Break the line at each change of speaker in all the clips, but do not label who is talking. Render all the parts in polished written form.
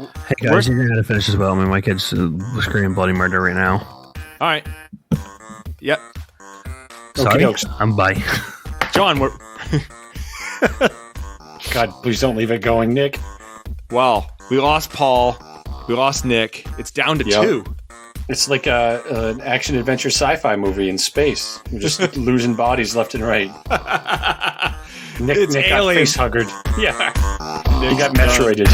Hey guys, you're gonna have to finish this well. I mean, my kid's screaming bloody murder right now.
All right. Yep.
Sorry,
Okey-dokes.
I'm bye.
John, we're...
God, please don't leave it going, Nick.
Well, we lost Paul. We lost Nick. It's down to 2.
It's like an action-adventure sci-fi movie in space. We're just losing bodies left and right. Nick got
aliens.
face-huggered. Yeah. He got Metroided.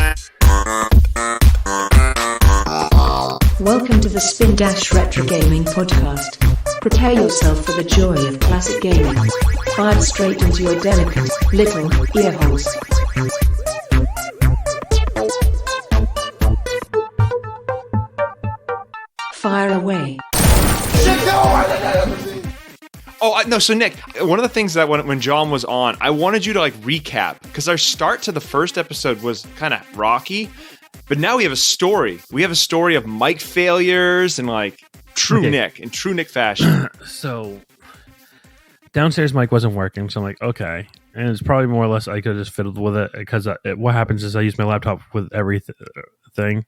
Welcome to the Spindash Retro Gaming Podcast. Prepare yourself for the joy of classic gaming. Fired straight into your delicate little ear holes. Fire away.
Oh, no. So, Nick, one of the things that when John was on, I wanted you to recap, because our start to the first episode was kind of rocky, but now we have a story. We have a story of mic failures and true Nick in true Nick fashion.
So, downstairs mic wasn't working, so I'm like, okay. And it's probably more or less I could have just fiddled with it, because what happens is I use my laptop with everything.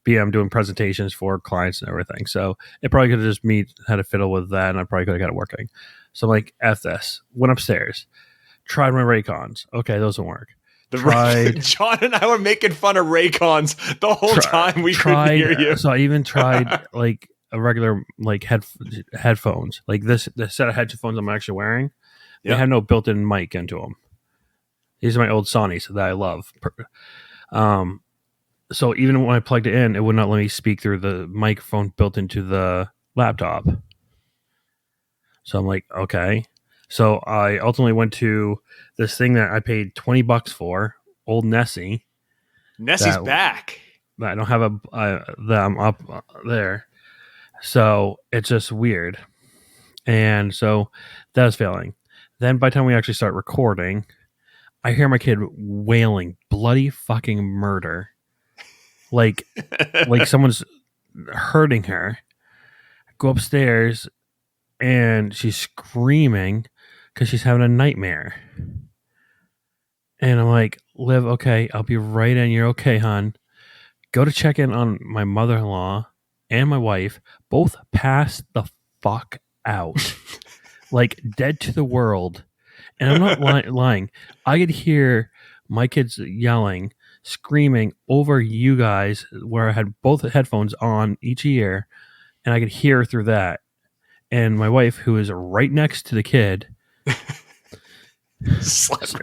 I'm doing presentations for clients and everything. So it probably could have just had to fiddle with that, and I probably could have got it working. So I'm like, F this. Went upstairs. Tried my Raycons. Okay, those don't work.
John and I were making fun of Raycons the whole time. We couldn't hear you.
So I even tried a regular headphones. Like the set of headphones I'm actually wearing. They have no built-in mic into them. These are my old Sonys that I love. So even when I plugged it in, it would not let me speak through the microphone built into the laptop. So I'm like, okay. So I ultimately went to this thing that I paid $20 for, old Nessie.
Nessie's back.
I don't have that I'm up there. So it's just weird. And so that was failing. Then by the time we actually start recording, I hear my kid wailing bloody fucking murder. Like someone's hurting her. Go upstairs, and she's screaming because she's having a nightmare. And I'm like, Liv, okay, I'll be right in. You're okay, hon. Go to check in on my mother-in-law and my wife. Both passed the fuck out. Dead to the world. And I'm not lying. I could hear my kids yelling, screaming over you guys, where I had both headphones on each ear, and I could hear through that. And my wife, who is right next to the kid, my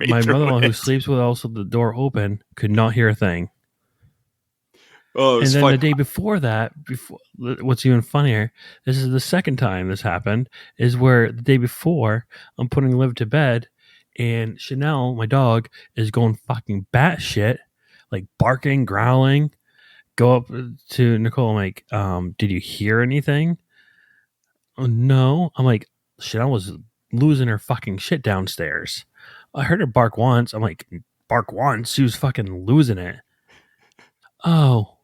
mother-in-law, who sleeps with also the door open, could not hear a thing.
Oh,
and then the day before that, what's even funnier, this is the second time this happened, is where the day before I'm putting Liv to bed, and Chanel, my dog, is going fucking batshit, barking, growling. Go up to Nicole. I'm like, did you hear anything? Oh, no. I'm like, Chanel was losing her fucking shit downstairs. I heard her bark once. I'm like, bark once? She was fucking losing it. Oh,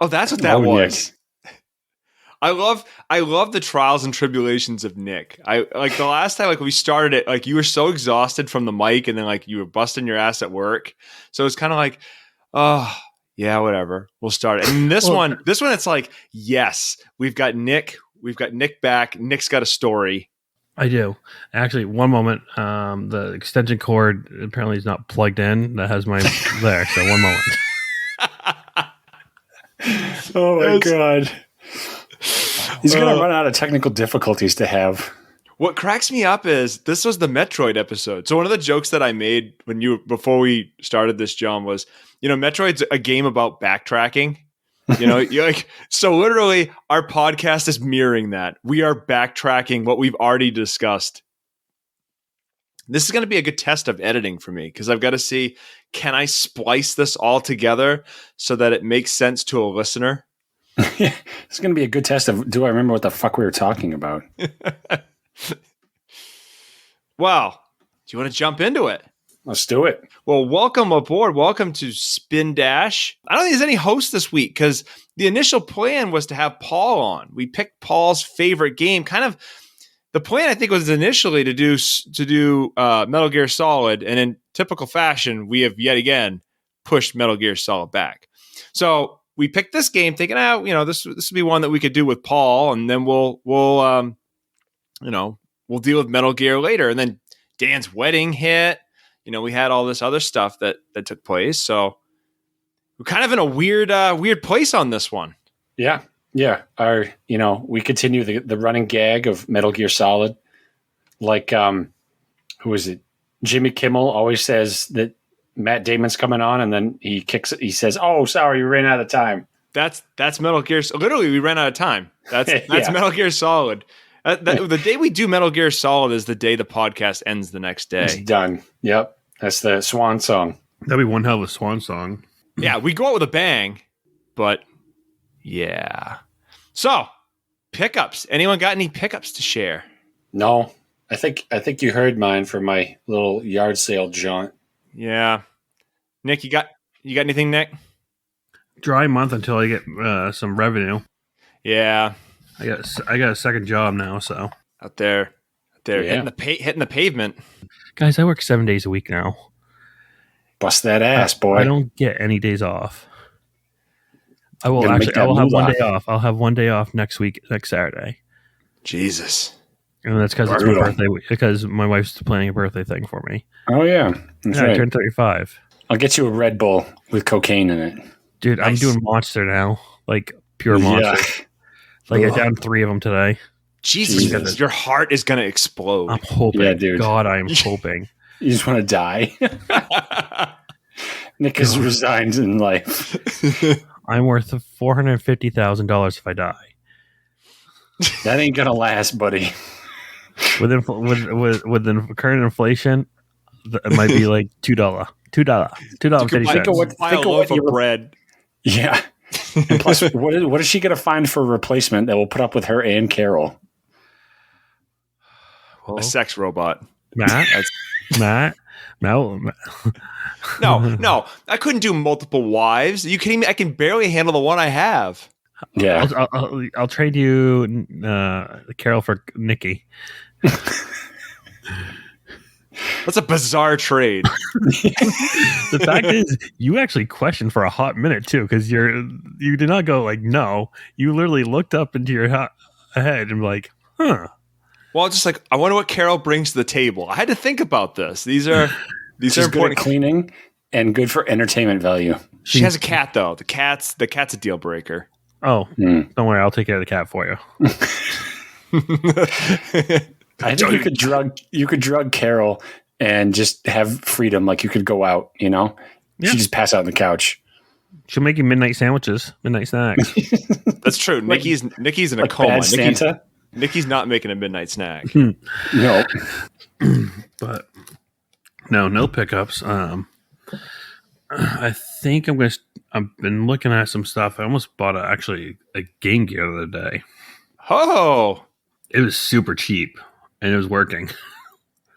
that's what that was.
Nick.
I love the trials and tribulations of Nick. I the last time we started it, you were so exhausted from the mic, and then you were busting your ass at work. So it's kind of oh yeah, whatever. We'll start it. And this one it's yes, we've got Nick back. Nick's got a story.
I do. Actually, one moment. The extension cord apparently is not plugged in. That has my there. So one moment.
Oh my God. He's going to run out of technical difficulties to have.
What cracks me up is this was the Metroid episode. So one of the jokes that I made before we started this, John, was, Metroid's a game about backtracking. You're so literally our podcast is mirroring that. We are backtracking what we've already discussed. This is going to be a good test of editing for me, because I've got to see, can I splice this all together so that it makes sense to a listener?
It's going to be a good test of, do I remember what the fuck we were talking about?
Wow. Do you want to jump into it?
Let's do it.
Well, welcome aboard. Welcome to Spindash. I don't think there's any host this week, because the initial plan was to have Paul on. We picked Paul's favorite game. Kind of the plan, I think, was initially to do Metal Gear Solid, and in typical fashion, we have yet again pushed Metal Gear Solid back. So we picked this game thinking, this would be one that we could do with Paul, and then we'll deal with Metal Gear later. And then Dan's wedding hit. We had all this other stuff that took place. So we're kind of in a weird place on this one.
Yeah. Yeah. We continue the running gag of Metal Gear Solid. Like, who is it? Jimmy Kimmel always says that Matt Damon's coming on, and then he says, "Oh, sorry, we ran out of time."
That's Metal Gear. Literally, we ran out of time. That's
Yeah.
Metal Gear Solid. The day we do Metal Gear Solid is the day the podcast ends the next day.
It's done. Yep. That's the swan song.
That'd be one hell of a swan song.
Yeah, we go out with a bang, but yeah. So, pickups. Anyone got any pickups to share?
No, I think you heard mine for my little yard sale jaunt.
Yeah. Nick, you got anything, Nick?
Dry month until I get some revenue.
Yeah.
I got a second job now, so
Out there
Yeah.
hitting the pavement.
guys, I work 7 days a week now.
Bust that ass, boy.
I don't get any days off. I will
Gonna make that
I will have one
moolah.
day off. I'll have one day off next Saturday.
Jesus.
And that's because it's my
Brutal.
birthday week, because my wife's planning a birthday thing for me.
Oh yeah, that's
Yeah, I
right.
turned 35.
I'll get you a Red Bull with cocaine in it.
Dude, I'm
Nice.
doing Monster now. Like pure Monster. Like I
Ugh.
downed 3 of them today.
Jesus.
Jesus.
Your heart is going to explode.
I'm hoping.
Yeah, dude.
God, I am hoping.
You just want to die. Nick has resigned in life.
I'm worth $450,000 if I die.
That ain't gonna last, buddy.
With the current inflation, it might be like $2. $2.50.
Think of what-
Buy
think
a
of
loaf
what you
of
were-
bread.
Yeah. And plus, what is she gonna find for a replacement that will put up with her and Carol?
Well,
A sex robot.
Matt, no,
No. I couldn't do multiple wives. Are you kidding me? I can barely handle the one I have.
Yeah.
I'll trade you Carol for Nikki.
That's a bizarre trade.
The fact is, you actually questioned for a hot minute too, because you did not go like no. You literally looked up into your head and like, huh.
Well, just like I wonder what Carol brings to the table. I had to think about this. These are
She's good at
important.
cleaning and good for entertainment value.
She has a cat though. The cat's a deal breaker.
Oh,
Mm.
don't worry, I'll take care of the cat for you.
I think you could drug Carol and just have freedom. Like you could go out,
Yeah.
She just pass out on the couch.
She'll make you midnight sandwiches, midnight snacks.
That's true. Nikki's in a
Like
coma.
Bad Santa.
Nikki's not making a midnight snack.
No.
But no pickups. I think I've been looking at some stuff. I almost bought a Game Gear the other day.
Oh,
It was super cheap and it was working,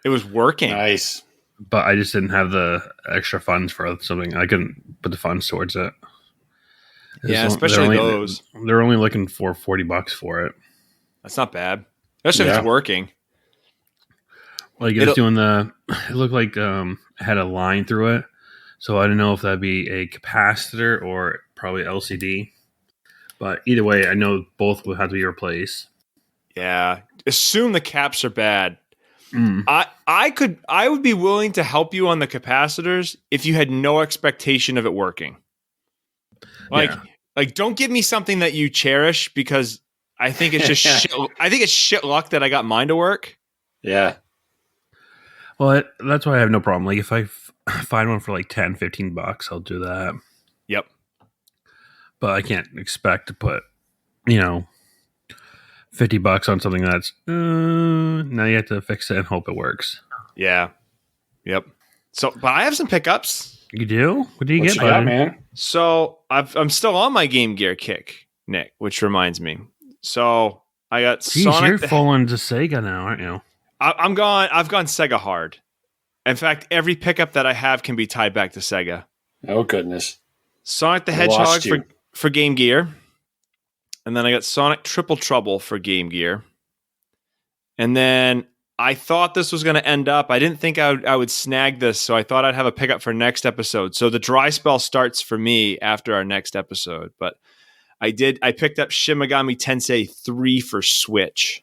it was working.
Nice.
but I just didn't have the extra funds for something. I couldn't put the funds towards it.
Yeah, especially those.
They're only looking for $40 for it.
That's not bad, especially if
Yeah.
it's working.
Like it was doing it looked like it had a line through it. So I don't know if that'd be a capacitor or probably LCD. But either way, I know both would have to be replaced.
Yeah, assume the caps are bad.
Mm.
I would be willing to help you on the capacitors if you had no expectation of it working. Like don't give me something that you cherish because I think it's just shit. I think it's shit luck that I got mine to work.
Yeah.
Well, that's why I have no problem. Like if I find one for like $10, $15, I'll do that.
Yep.
But I can't expect to put, $50 on something that's now you have to fix it and hope it works.
Yeah. Yep. So, but I have some pickups.
You do? What do you
What
get,
you got,
buddy?
man?
So I'm still on my Game Gear kick, Nick, which reminds me. So I got
Jeez,
Sonic.
you're full into Sega now, aren't you?
I've gone Sega hard. In fact, every pickup that I have can be tied back to Sega.
Oh goodness.
Sonic the
I
Hedgehog
lost you.
for Game Gear. And then I got Sonic Triple Trouble for Game Gear. And then I thought this was going to end up. I didn't think I would snag this, so I thought I'd have a pickup for next episode. So the dry spell starts for me after our next episode. But I picked up Shin Megami Tensei 3 for Switch,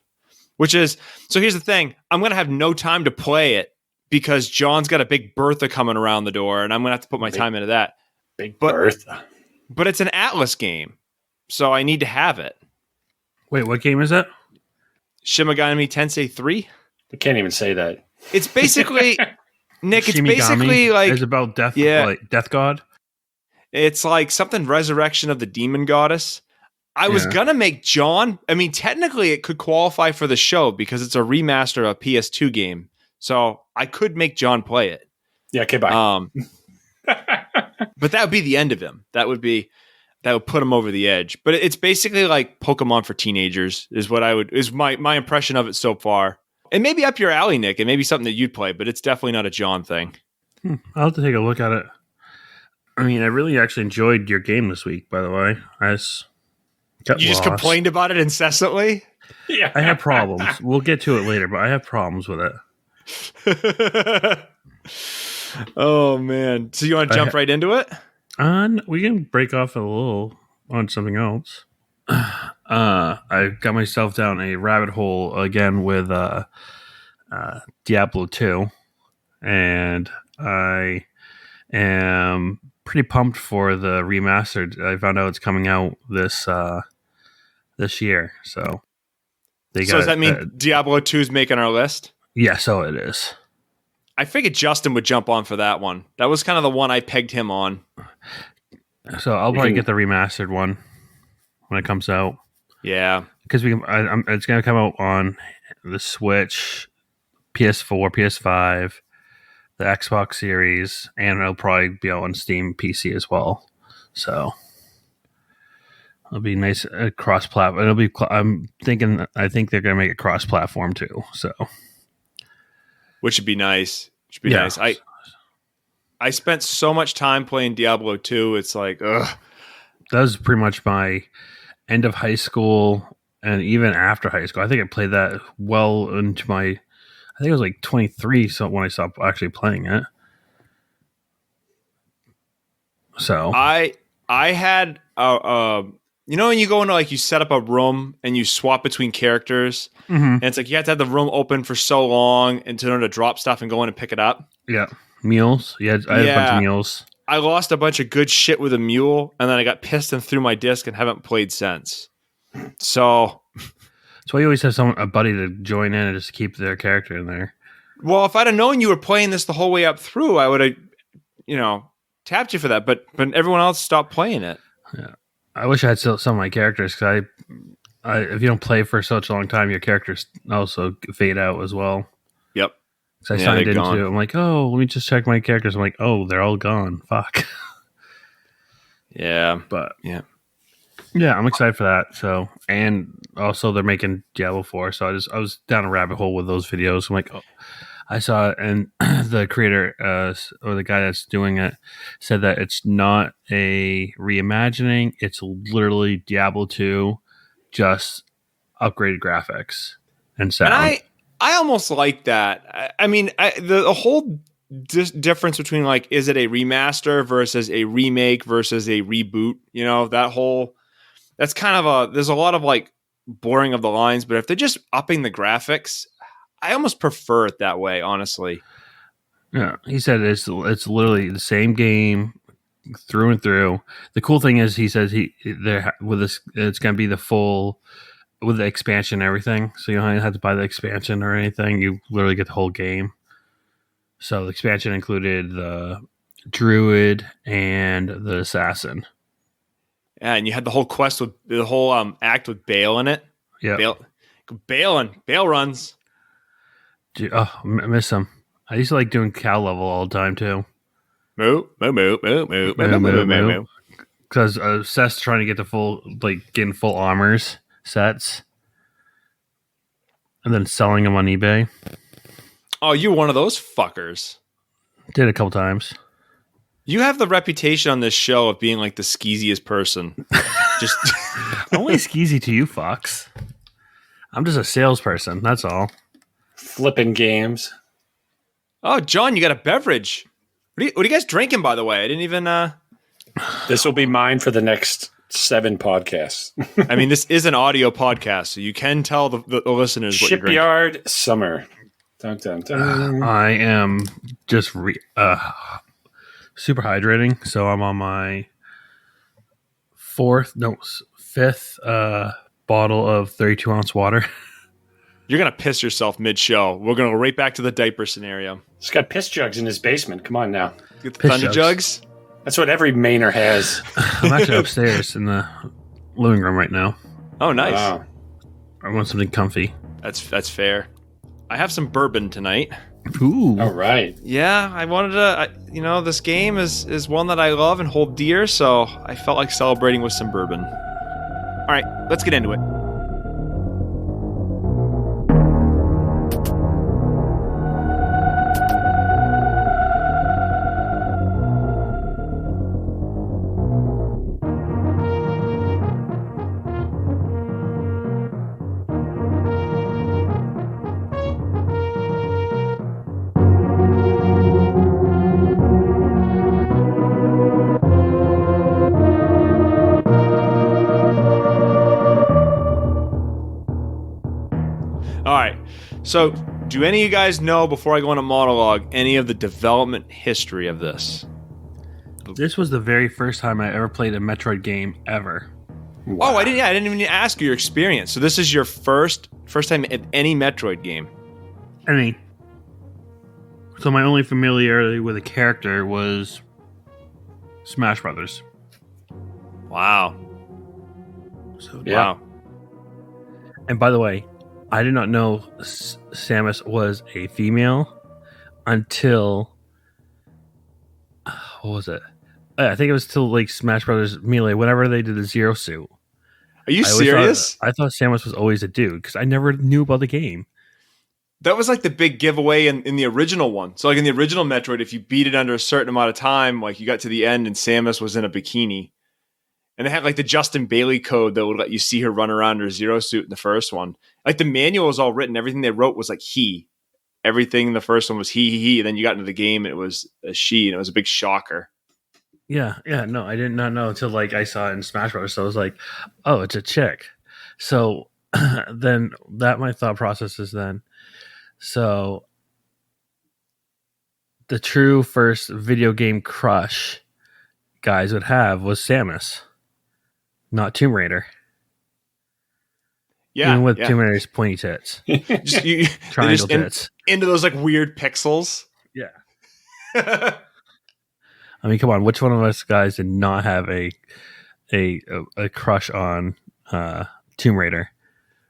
which is, so here's the thing. I'm going to have no time to play it because John's got a big Bertha coming around the door, and I'm going to have to put my time into that.
Bertha.
But it's an Atlas game, so I need to have it.
Wait, what game is it?
Shin Megami Tensei 3?
I can't even say that.
It's basically, Nick, it's
Shimigami
basically like...
It's about death, like death god?
It's like something Resurrection of the Demon Goddess. I was going to make John... I mean, technically it could qualify for the show because it's a remaster of a PS2 game. So I could make John play it.
Yeah, okay, bye.
But that would be the end of him. That would put him over the edge. But it's basically like Pokemon for teenagers is my impression of it so far. It may be up your alley, Nick. It may be something that you'd play, but it's definitely not a John thing.
I'll have to take a look at it. I mean, I really actually enjoyed your game this week, by the way.
Just complained about it incessantly?
Yeah.
I have problems. We'll get to it later, but I have problems with it.
Oh, man. So you want to jump right into it?
We can break off a little on something else. I got myself down a rabbit hole again with Diablo 2, and I am pretty pumped for the remastered. I found out it's coming out this year, so
does that mean Diablo 2 is making our list?
Yeah, so it is.
I figured Justin would jump on for that one. That was kind of the one I pegged him on.
So I'll probably get the remastered one when it comes out.
Yeah,
because it's going to come out on the Switch, PS4, PS5, the Xbox Series, and it'll probably be out on Steam PC as well. So it'll be nice cross-platform. It'll be. I think they're going to make it cross-platform too. So,
which would be nice. Nice. I spent so much time playing Diablo 2. It's like, ugh.
That was pretty much my end of high school and even after high school. I think I played that well into my, I think it was like 23 so when I stopped actually playing it. So
I had when you go into like you set up a room and you swap between characters, and it's like you have to have the room open for so long in order to drop stuff and go in and pick it up.
Yeah. Mules. I had a bunch of mules.
I lost a bunch of good shit with a mule, and then I got pissed and threw my disc and haven't played since. So
that's why you always have a buddy to join in and just keep their character in there.
Well, if I'd have known you were playing this the whole way up through, I would have, tapped you for that. But everyone else stopped playing it.
Yeah, I wish I had still some of my characters because if you don't play for such a long time, your characters also fade out as well.
Yep.
So I signed into. I'm like, oh, let me just check my characters. I'm like, oh, they're all gone. Fuck.
Yeah,
but yeah, I'm excited for that. So, and also they're making Diablo 4. So I was down a rabbit hole with those videos. I'm like, oh, I saw it, and the creator or the guy that's doing it said that it's not a reimagining. It's literally Diablo 2, just upgraded graphics and sound.
And I almost like that. I mean, the whole difference between like, is it a remaster versus a remake versus a reboot? That's kind of there's a lot of like blurring of the lines, but if they're just upping the graphics, I almost prefer it that way, honestly.
Yeah, he said it's literally the same game through and through. The cool thing is, he says with this, it's going to be the full with the expansion and everything. So you don't have to buy the expansion or anything. You literally get the whole game. So the expansion included the druid and the assassin.
Yeah, and you had the whole quest with the whole act with Bale in it.
Yeah,
Bale runs.
Dude, I miss him. I used to like doing cow level all the time too.
Moo.
Because Seth's trying to get the full, like getting full armors sets, and then selling them on eBay.
Oh, you're one of those fuckers.
Did a couple times.
You have the reputation on this show of being like the skeeziest person. Just
only skeezy to you, Fox. I'm just a salesperson. That's all.
Flipping games.
Oh, John, you got a beverage. What are you guys drinking, by the way? I didn't even...
This will be mine for the next 7 podcasts.
I mean, this is an audio podcast, so you can tell the listeners what you're drinking.
Shipyard Summer. Dun, dun, dun.
I am just super hydrating, so I'm on my fifth bottle of 32-ounce water.
You're going to piss yourself mid-show. We're going to go right back to the diaper scenario.
He's got piss jugs in his basement. Come on now.
Get the
Piss
thunder jugs.
That's what every Mainer has.
I'm actually upstairs in the living room right now.
Oh, nice.
Wow.
I want something comfy.
That's fair. I have some bourbon tonight.
Ooh.
All right.
Yeah, I wanted to, this game is one that I love and hold dear, so I felt like celebrating with some bourbon. All right, let's get into it. So, do any of you guys know, before I go into monologue, any of the development history of this?
This was the very first time I ever played a Metroid game ever.
Wow. Oh, I didn't even ask your experience. So this is your first time at any Metroid game?
So my only familiarity with a character was Smash Brothers.
Wow.
So
Yeah.
Wow.
And by the way, I did not know Samus was a female until what was it? I think it was till like Smash Brothers Melee. Whenever they did the Zero Suit.
Are you serious?
I thought Samus was always a dude because I never knew about the game.
That was like the big giveaway in the original one. So like in the original Metroid, if you beat it under a certain amount of time, like you got to the end and Samus was in a bikini. And they had like the Justin Bailey code that would let you see her run around her Zero Suit in the first one. Like the manual was all written. Everything they wrote was like he. Everything in the first one was he. And then you got into the game and it was a she, and it was a big shocker.
Yeah, no, I did not know until like I saw it in Smash Bros. So I was like, oh, it's a chick. So then that my thought process is then. So the true first video game crush guys would have was Samus, not Tomb Raider.
Yeah,
even with Tomb Raider's pointy tits, triangle tits,
into those like weird pixels.
Yeah. I mean, come on. Which one of us guys did not have a crush on Tomb Raider?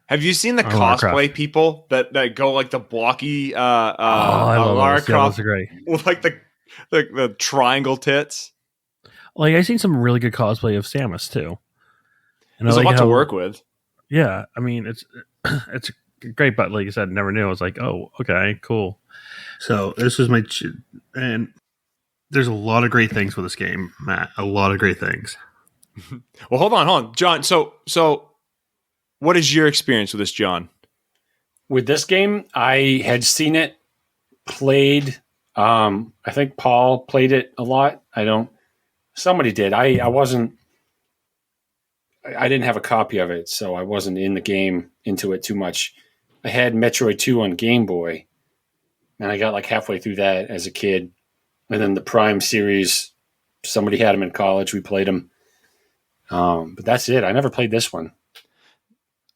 Have you seen the cosplay people that go like the blocky
I love
Lara
those. Yeah, those are great.
with like the triangle tits?
Like I've seen some really good cosplay of Samus too. And
There's
I like
a lot to work with.
Yeah, I mean it's great, but like you said, never knew. I was like, oh, okay, cool. So this was and there's a lot of great things with this game, Matt. A lot of great things.
Well, hold on, John. So, what is your experience with this, John?
With this game, I had seen it played. I think Paul played it a lot. Somebody did. I didn't have a copy of it, so I wasn't in the game into it too much. I had Metroid 2 on Game Boy, and I got like halfway through that as a kid. And then the Prime series, somebody had them in college. We played them. But that's it. I never played this one.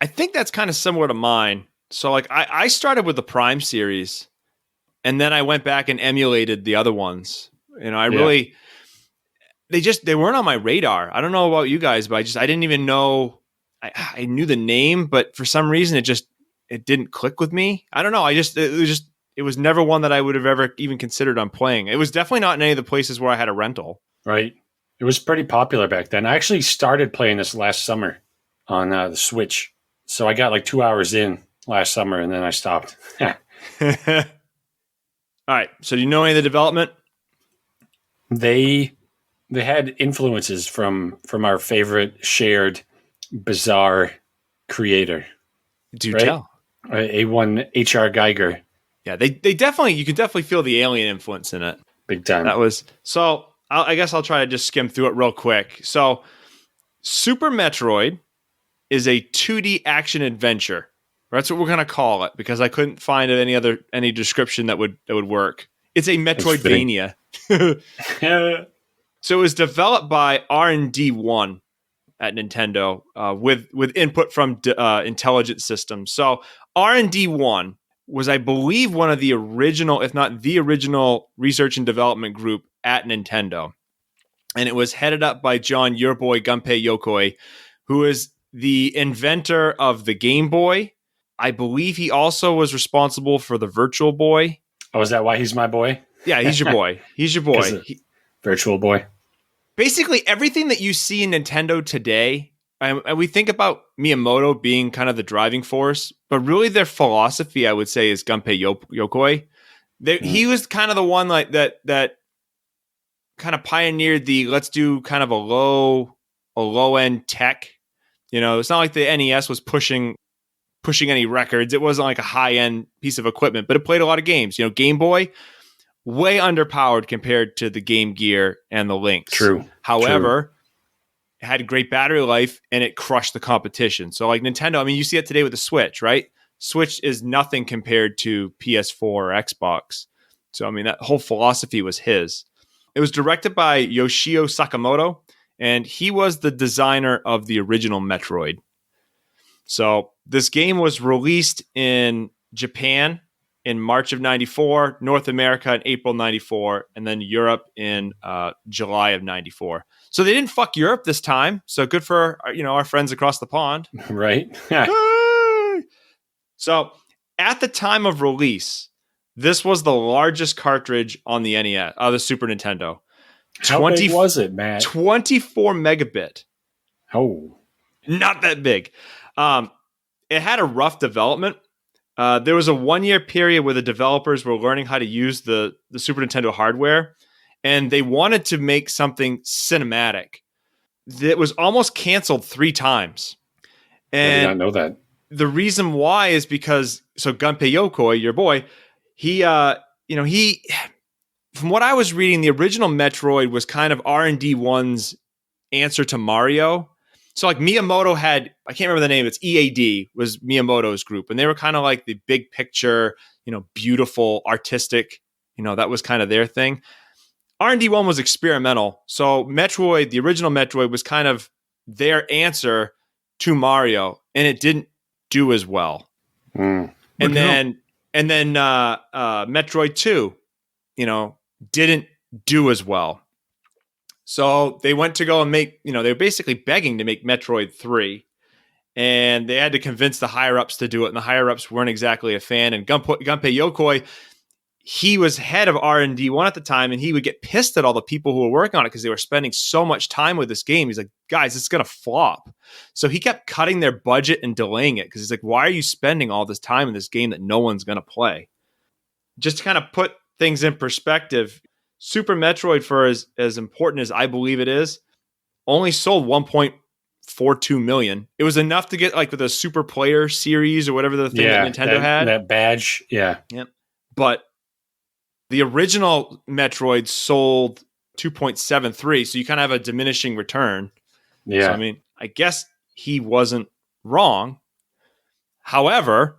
I think that's kind of similar to mine. So like I started with the Prime series, and then I went back and emulated the other ones. You know, they weren't on my radar. I don't know about you guys, but I didn't even know. I knew the name, but for some reason it didn't click with me. I don't know. It was never one that I would have ever even considered on playing. It was definitely not in any of the places where I had a rental.
Right. It was pretty popular back then. I actually started playing this last summer on the Switch. So I got like 2 hours in last summer and then I stopped.
All right. So do you know any of the development?
They had influences from our favorite shared bizarre creator.
Do
right?
tell.
A1 HR Geiger.
Yeah, they definitely, you can definitely feel the alien influence in it.
Big time.
That was, so I guess I'll try to just skim through it real quick. So Super Metroid is a 2D action adventure. That's what we're going to call it because I couldn't find any description that would work. It's a Metroidvania. So it was developed by R&D 1 at Nintendo with input from Intelligent Systems. So R&D 1 was, I believe, one of the original, if not the original, research and development group at Nintendo. And it was headed up by John, your boy, Gunpei Yokoi, who is the inventor of the Game Boy. I believe he also was responsible for the Virtual Boy.
Oh, is that why he's my boy?
Yeah, he's your boy. He's your boy.
Virtual Boy.
Basically, everything that you see in Nintendo today, and we think about Miyamoto being kind of the driving force, but really their philosophy, I would say, is Gunpei Yokoi. He was kind of the one like that kind of pioneered the let's do kind of a low end tech. You know, it's not like the NES was pushing any records. It wasn't like a high end piece of equipment, but it played a lot of games. You know, Game Boy, way underpowered compared to the Game Gear and the Lynx.
True.
However, it had great battery life and it crushed the competition. So like Nintendo, I mean, you see it today with the Switch, right? Switch is nothing compared to PS4 or Xbox. So, I mean, that whole philosophy was his. It was directed by Yoshio Sakamoto, and he was the designer of the original Metroid. So this game was released in Japan in March of 94, North America in April 94, and then Europe in July of 94. So they didn't fuck Europe this time. So good for, our friends across the pond.
Right.
So at the time of release, this was the largest cartridge on the NES, the Super Nintendo.
How big was it, Matt?
24 megabit.
Oh.
Not that big. It had a rough development. There was a 1-year period where the developers were learning how to use the Super Nintendo hardware, and they wanted to make something cinematic. It was almost canceled 3 times. And
I did not know that.
The reason why is because, so Gunpei Yokoi, your boy, he, from what I was reading, the original Metroid was kind of R&D 1's answer to Mario. So like Miyamoto had, I can't remember the name, it's EAD was Miyamoto's group. And they were kind of like the big picture, beautiful, artistic, that was kind of their thing. R&D 1 was experimental. So Metroid, the original Metroid was kind of their answer to Mario. And it didn't do as well. And then Metroid 2, didn't do as well. So they went to go and make, they were basically begging to make Metroid 3. And they had to convince the higher-ups to do it. And the higher-ups weren't exactly a fan. And Gunpei Yokoi, he was head of R&D 1 at the time. And he would get pissed at all the people who were working on it because they were spending so much time with this game. He's like, guys, it's going to flop. So he kept cutting their budget and delaying it because he's like, why are you spending all this time in this game that no one's going to play? Just to kind of put things in perspective, Super Metroid, for as important as I believe it is, only sold 1.42 million. It was enough to get like with a Super Player series or whatever the thing that Nintendo had.
That badge, yeah.
Yep. But the original Metroid sold 2.73, so you kind of have a diminishing return.
Yeah.
So, I mean, I guess he wasn't wrong. However,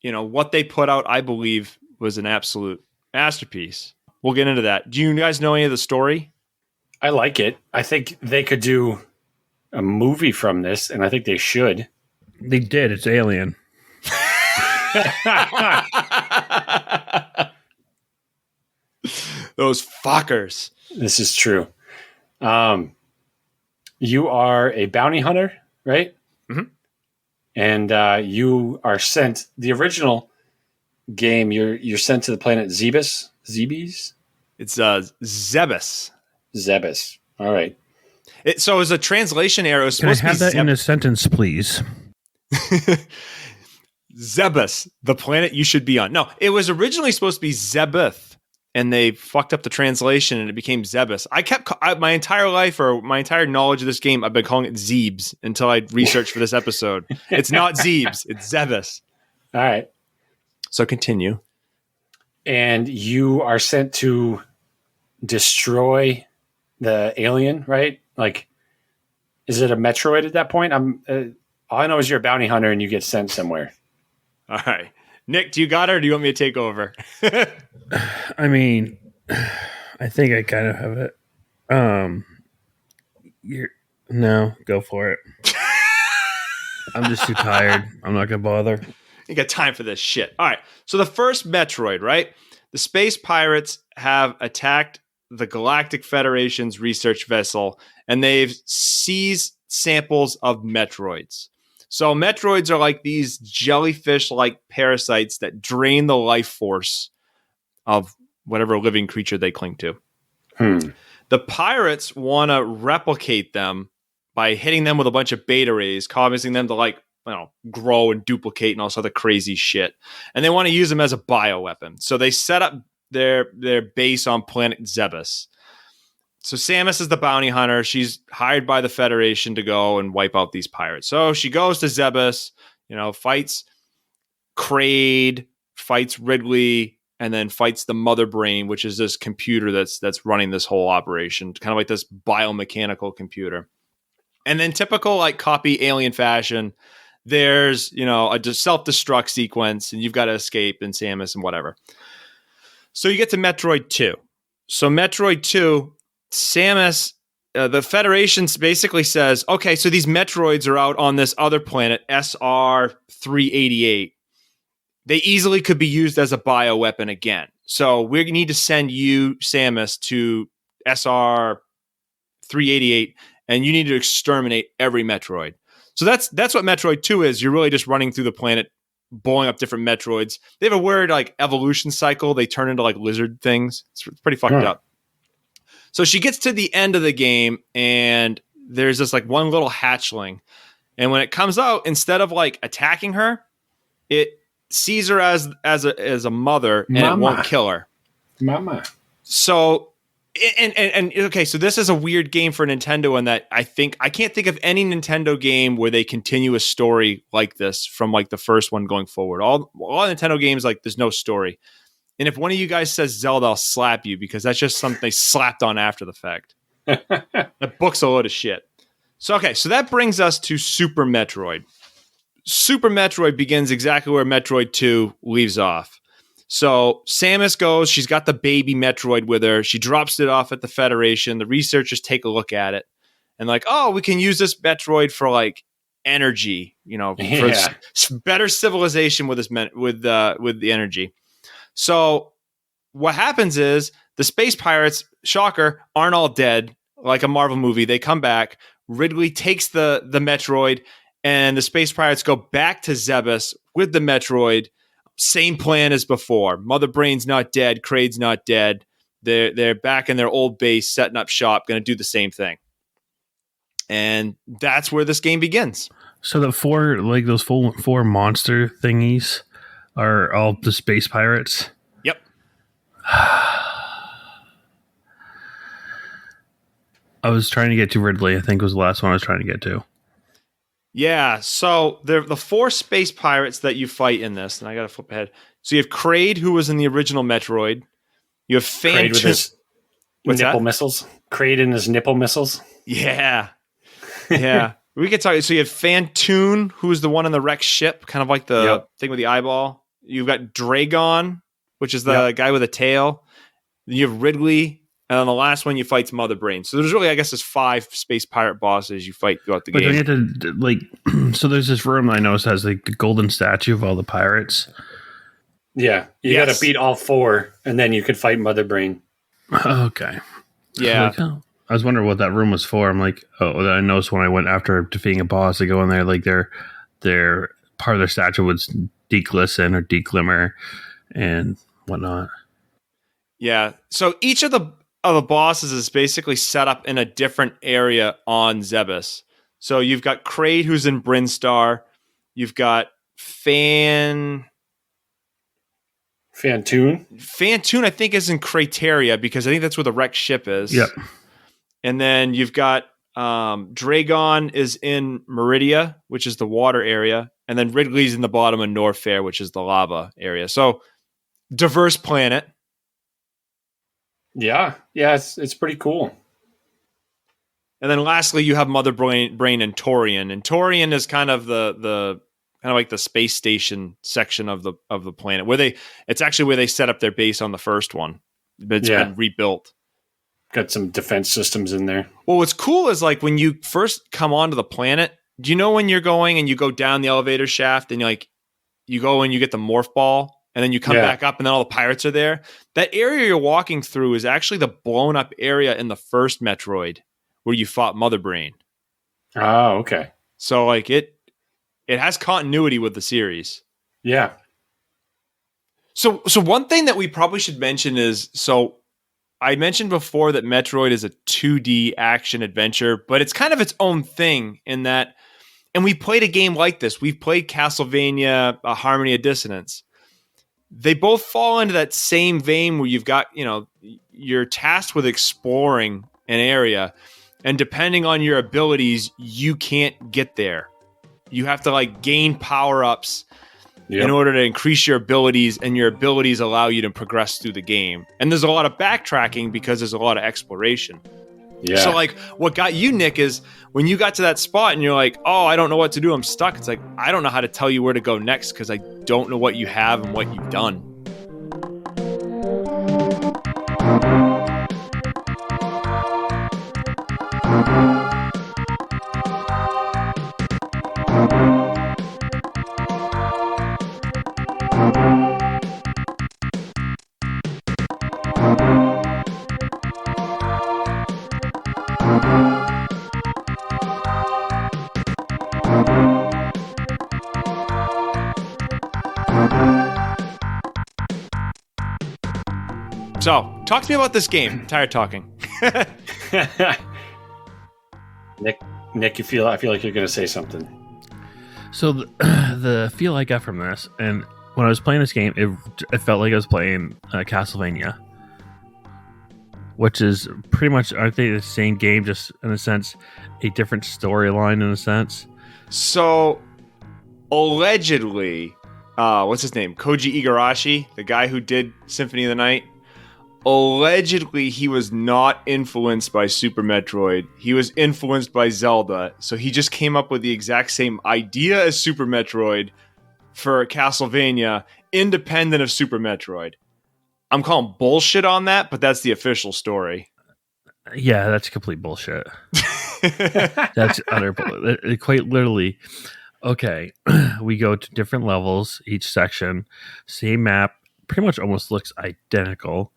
what they put out, I believe, was an absolute masterpiece. We'll get into that. Do you guys know any of the story?
I like it. I think they could do a movie from this, and I think they should.
They did. It's Alien.
Those fuckers.
This is true. You are a bounty hunter, right?
Mm-hmm.
And you are sent, the original game, you're sent to the planet Zebes? Zebes?
It's Zebes.
Zebes. All right.
So as a translation error, it was
Can I
supposed to
have
be
that in a sentence, please?
Zebes, the planet you should be on. No, it was originally supposed to be Zebeth, and they fucked up the translation, and it became Zebes. I kept my entire life, or my entire knowledge of this game, I've been calling it Zebes until I researched for this episode. It's not Zebes, it's Zebes.
All right.
So continue.
And you are sent to destroy the alien, right? Like, is it a Metroid at that point? All I know is you're a bounty hunter and you get sent somewhere.
All right. Nick, do you got it or do you want me to take over?
I mean, I think I kind of have it. No, go for it. I'm just too tired. I'm not gonna bother.
You got time for this shit. All right. So the first Metroid, right? The space pirates have attacked the Galactic Federation's research vessel, and they've seized samples of Metroids. So Metroids are like these jellyfish-like parasites that drain the life force of whatever living creature they cling to. The pirates want to replicate them by hitting them with a bunch of beta rays, causing them to grow and duplicate and all this other crazy shit. And they want to use them as a bioweapon. So they set up their base on planet Zebes. So Samus is the bounty hunter. She's hired by the Federation to go and wipe out these pirates. So she goes to Zebes, fights Kraid, fights Ridley, and then fights the Mother Brain, which is this computer that's running this whole operation, kind of like this biomechanical computer. And then typical copy Alien fashion, there's a self-destruct sequence, and you've got to escape in Samus and whatever. So you get to Metroid 2. So Metroid 2, Samus, the Federation basically says, okay, so these Metroids are out on this other planet, SR-388. They easily could be used as a bioweapon again. So we need to send you, Samus, to SR-388, and you need to exterminate every Metroid. So that's what Metroid 2 is. You're really just running through the planet, blowing up different Metroids. They have a weird evolution cycle. They turn into lizard things. It's pretty fucked up. So she gets to the end of the game, and there's this one little hatchling. And when it comes out, instead of attacking her, it sees her as a mother, and it won't kill her.
Mama.
So and okay, so this is a weird game for Nintendo in that I can't think of any Nintendo game where they continue a story like this from the first one going forward. All Nintendo games there's no story. And if one of you guys says Zelda, I'll slap you because that's just something they slapped on after the fact. That book's a load of shit. So okay, so that brings us to Super Metroid. Super Metroid begins exactly where Metroid 2 leaves off. So Samus goes, she's got the baby Metroid with her. She drops it off at the Federation. The researchers take a look at it and we can use this Metroid for energy, for better civilization with the energy. So what happens is the space pirates, shocker, aren't all dead like a Marvel movie. They come back. Ridley takes the Metroid, and the space pirates go back to Zebes with the Metroid. Same plan as before. Mother Brain's not dead. Kraid's not dead. They're back in their old base, setting up shop, going to do the same thing. And that's where this game begins.
So the four monster thingies are all the space pirates?
Yep.
I was trying to get to Ridley, I think was the last one I was trying to get to.
Yeah, so the four space pirates that you fight in this, and I got to flip ahead. So you have Kraid, who was in the original Metroid. You have
Kraid with his nipple missiles. Kraid and his nipple missiles.
Yeah. Yeah. We could talk. So you have Fantoon, who's the one in the wrecked ship, kind of like the thing with the eyeball. You've got Dragon, which is the guy with a tail. Then you have Ridley. And on the last one, you fight Mother Brain. So there's really, 5 space pirate bosses you fight throughout the game.
But you have to, so there's this room I noticed has the golden statue of all the pirates.
Yeah. You got to beat all 4, and then you could fight Mother Brain.
Okay.
Yeah.
I was wondering what that room was for. I'm I noticed when I went after defeating a boss, they go in there, their part of their statue was deglisten or deglimmer and whatnot.
Yeah. So each of the bosses is basically set up in a different area on Zebes. So you've got Kraid, who's in Brinstar. You've got Fantoon. Fantoon, I think, is in Crateria because I think that's where the wrecked ship is.
Yep.
And then you've got Dragon is in Meridia, which is the water area, and then Ridley's in the bottom of Norfair, which is the lava area. So diverse planet.
Yeah, it's pretty cool.
And then lastly, you have Mother Brain and Torian. And Torian is kind of the kind of like the space station section of the planet, it's actually where they set up their base on the first one. But it's been rebuilt.
Got some defense systems in there.
Well, what's cool is like when you first come onto the planet, do you know when you're going and you go down the elevator shaft and you go and you get the morph ball and then you come back up and then all the pirates are there? That area you're walking through is actually the blown up area in the first Metroid where you fought Mother Brain.
Oh, okay.
So like it has continuity with the series.
Yeah.
So one thing that we probably should mention is, I mentioned before that Metroid is a 2D action adventure, but it's kind of its own thing in that, and we played a game like this. We've played Castlevania, Harmony of Dissonance. They both fall into that same vein where you've got, you're tasked with exploring an area, and depending on your abilities, you can't get there. You have to gain power-ups in order to increase your abilities, and your abilities allow you to progress through the game. And there's a lot of backtracking because there's a lot of exploration.
Yeah.
So what got you, Nick, is when you got to that spot and you're like, oh, I don't know what to do, I'm stuck. It's like, I don't know how to tell you where to go next because I don't know what you have and what you've done. So, talk to me about this game. I'm tired talking.
Nick, I feel like you're going to say something.
So the feel I got from this, and when I was playing this game, it felt like I was playing Castlevania, which is pretty much, aren't they the same game, just in a sense, a different storyline in a sense?
So, allegedly, what's his name? Koji Igarashi, the guy who did Symphony of the Night. Allegedly, he was not influenced by Super Metroid. He was influenced by Zelda. So he just came up with the exact same idea as Super Metroid for Castlevania, independent of Super Metroid. I'm calling bullshit on that, but that's the official story.
Yeah, that's complete bullshit. That's utter bullshit. Quite literally. Okay, we go to different levels, each section, same map. Pretty much almost looks identical.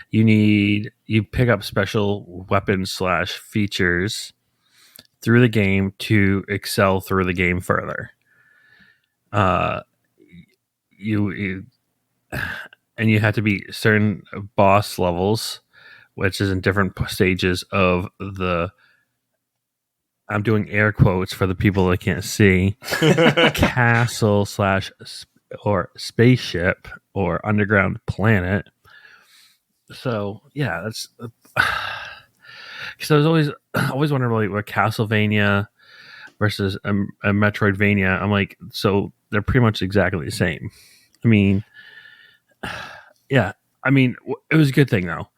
You pick up special weapons / features through the game to excel through the game further. You have to beat certain boss levels, which is in different stages of the. I'm doing air quotes for the people that can't see. Castle / or spaceship or underground planet. So yeah, that's because I was always wondering what Castlevania versus a Metroidvania. I'm like, so they're pretty much exactly the same. I mean, yeah, I mean, it was a good thing though.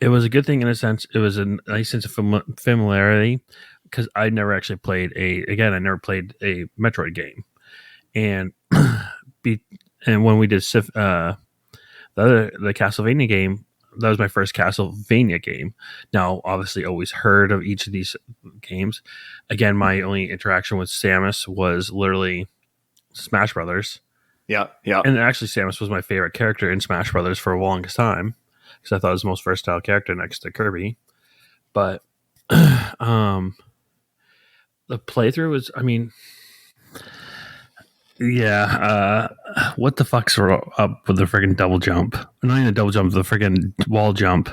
It was a good thing in a sense. It was a nice sense of familiarity because I never actually played a Metroid game, and when we did the Castlevania game, that was my first Castlevania game. Now, obviously, always heard of each of these games. Again, my only interaction with Samus was literally Smash Brothers.
Yeah.
And actually, Samus was my favorite character in Smash Brothers for the longest time because I thought it was the most versatile character next to Kirby. But the playthrough was, I mean, yeah, what the fuck's up with the friggin' double jump? Not even a double jump, the friggin' wall jump.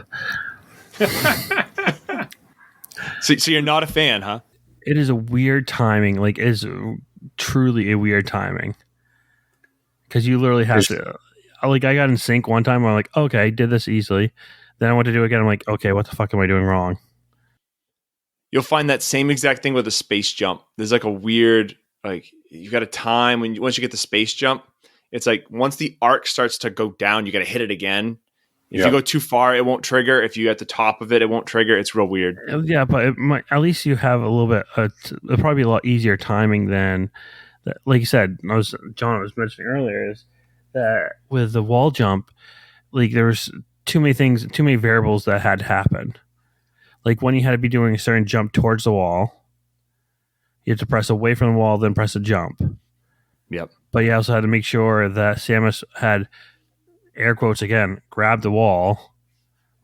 So you're not a fan, huh?
It is a weird timing. Like, it is truly a weird timing. Because you literally have to... Like, I got in sync one time. I'm like, okay, I did this easily. Then I went to do it again. I'm like, okay, what the fuck am I doing wrong?
you'll find that same exact thing with a space jump. There's like a weird, like you got a time once you get the space jump, it's like once the arc starts to go down, you got to hit it again. If you go too far, it won't trigger. If you're at the top of it, it won't trigger. It's real weird.
Yeah, but at least you have a little bit. It'll probably be a lot easier timing than, like you said. John was mentioning earlier is that with the wall jump, like there was too many variables that had to happen. Like when you had to be doing a certain jump towards the wall, you had to press away from the wall, then press a jump.
Yep.
But you also had to make sure that Samus had, air quotes again, grabbed the wall.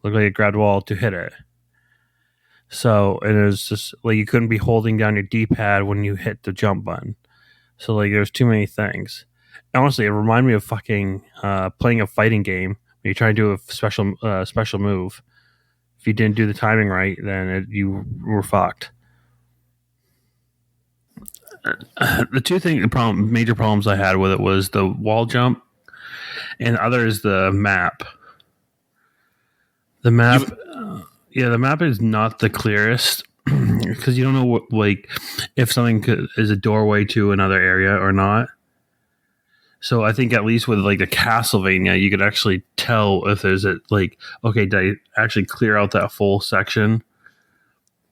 Looked like it grabbed the wall to hit it. So, and it was just like you couldn't be holding down your D-pad when you hit the jump button. So, like, there's too many things. Honestly, it reminded me of fucking playing a fighting game when you try to do a special move. If you didn't do the timing right, then you were fucked. The two major problems I had with it was the wall jump, and the other is the map. The map, the map is not the clearest because you don't know what, like, if something is a doorway to another area or not. So I think at least with like the Castlevania, you could actually tell if there's okay, did I actually clear out that full section,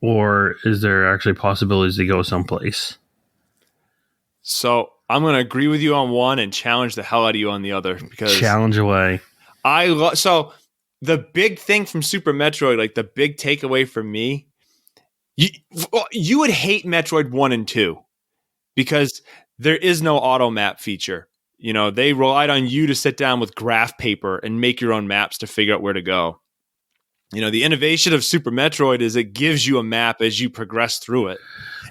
or is there actually possibilities to go someplace?
So I'm going to agree with you on one and challenge the hell out of you on the other, because
challenge away.
So the big thing from Super Metroid, like the big takeaway for me, you would hate Metroid 1 and 2 because there is no auto map feature. You know, they relied on you to sit down with graph paper and make your own maps to figure out where to go. You know, the innovation of Super Metroid is it gives you a map as you progress through it.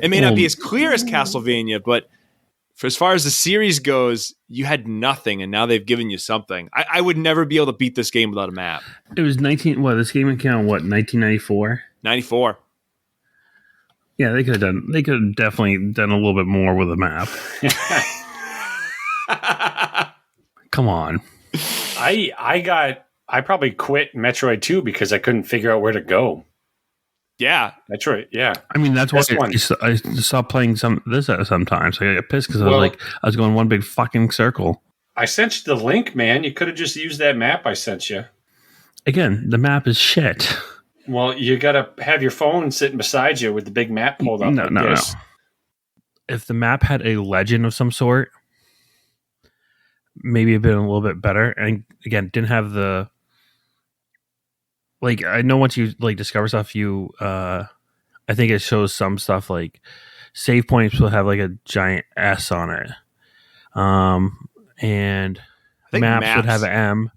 It may not be as clear as Castlevania, but for as far as the series goes, you had nothing, and now they've given you something. I would never be able to beat this game without a map.
It was this game came out, 1994?
94.
Yeah, they could have definitely done a little bit more with a map. Come on.
I probably quit Metroid 2 because I couldn't figure out where to go.
Yeah.
Metroid, yeah.
I mean, that's why I stopped playing this sometimes. I got pissed because I was going one big fucking circle.
I sent you the link, man. You could have just used that map I sent you.
Again, the map is shit.
Well, you got to have your phone sitting beside you with the big map pulled up. No.
If the map had a legend of some sort, maybe it'd been a little bit better. And again, didn't have the, like, I know once you like discover stuff, you I think it shows some stuff like save points will have like a giant S on it. And maps would have an M.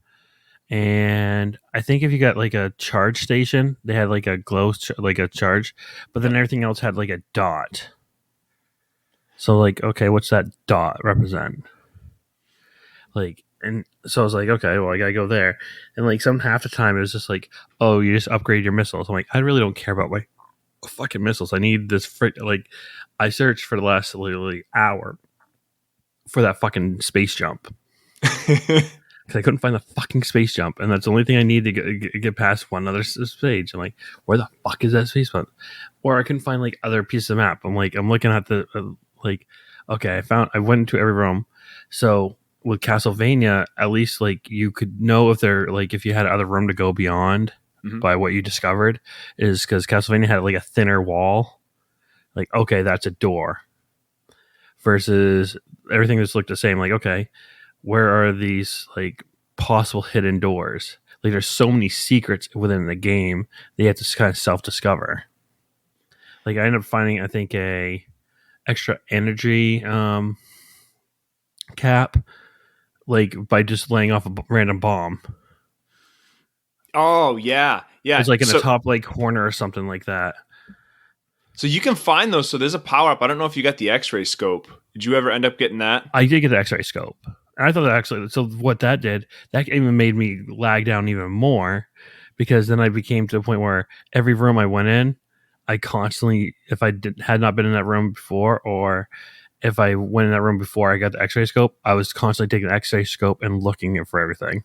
And I think if you got like a charge station, they had like a glow, like a charge, but then everything else had like a dot. So like, okay, what's that dot represent? Like, and so I was like, okay, well, I gotta go there. And like half the time it was just like, oh, you just upgrade your missiles. I'm like, I really don't care about my fucking missiles. I need this I searched for the last literally hour for that fucking space jump. Because I couldn't find the fucking space jump, and that's the only thing I need to get past one other stage. I'm like, where the fuck is that space jump? Or I couldn't find like other pieces of map. I'm looking at the okay, I went into every room. So with Castlevania, at least like you could know if if you had other room to go beyond by what you discovered, is because Castlevania had like a thinner wall. Like, okay, that's a door. Versus everything just looked the same. Like, okay, where are these like possible hidden doors? Like, there's so many secrets within the game that you have to kind of self-discover. Like, I ended up finding, I think, a extra energy cap, like by just laying off a random bomb.
Oh yeah.
It's like in the top like corner or something like that.
So you can find those. So there's a power up. I don't know if you got the X-ray scope. Did you ever end up getting that?
I did get the X-ray scope. And I thought that actually, so what that did, that even made me lag down even more, because then I became to the point where every room I went in, I constantly, if I had not been in that room before, or if I went in that room before I got the X-ray scope, I was constantly taking the X-ray scope and looking for everything.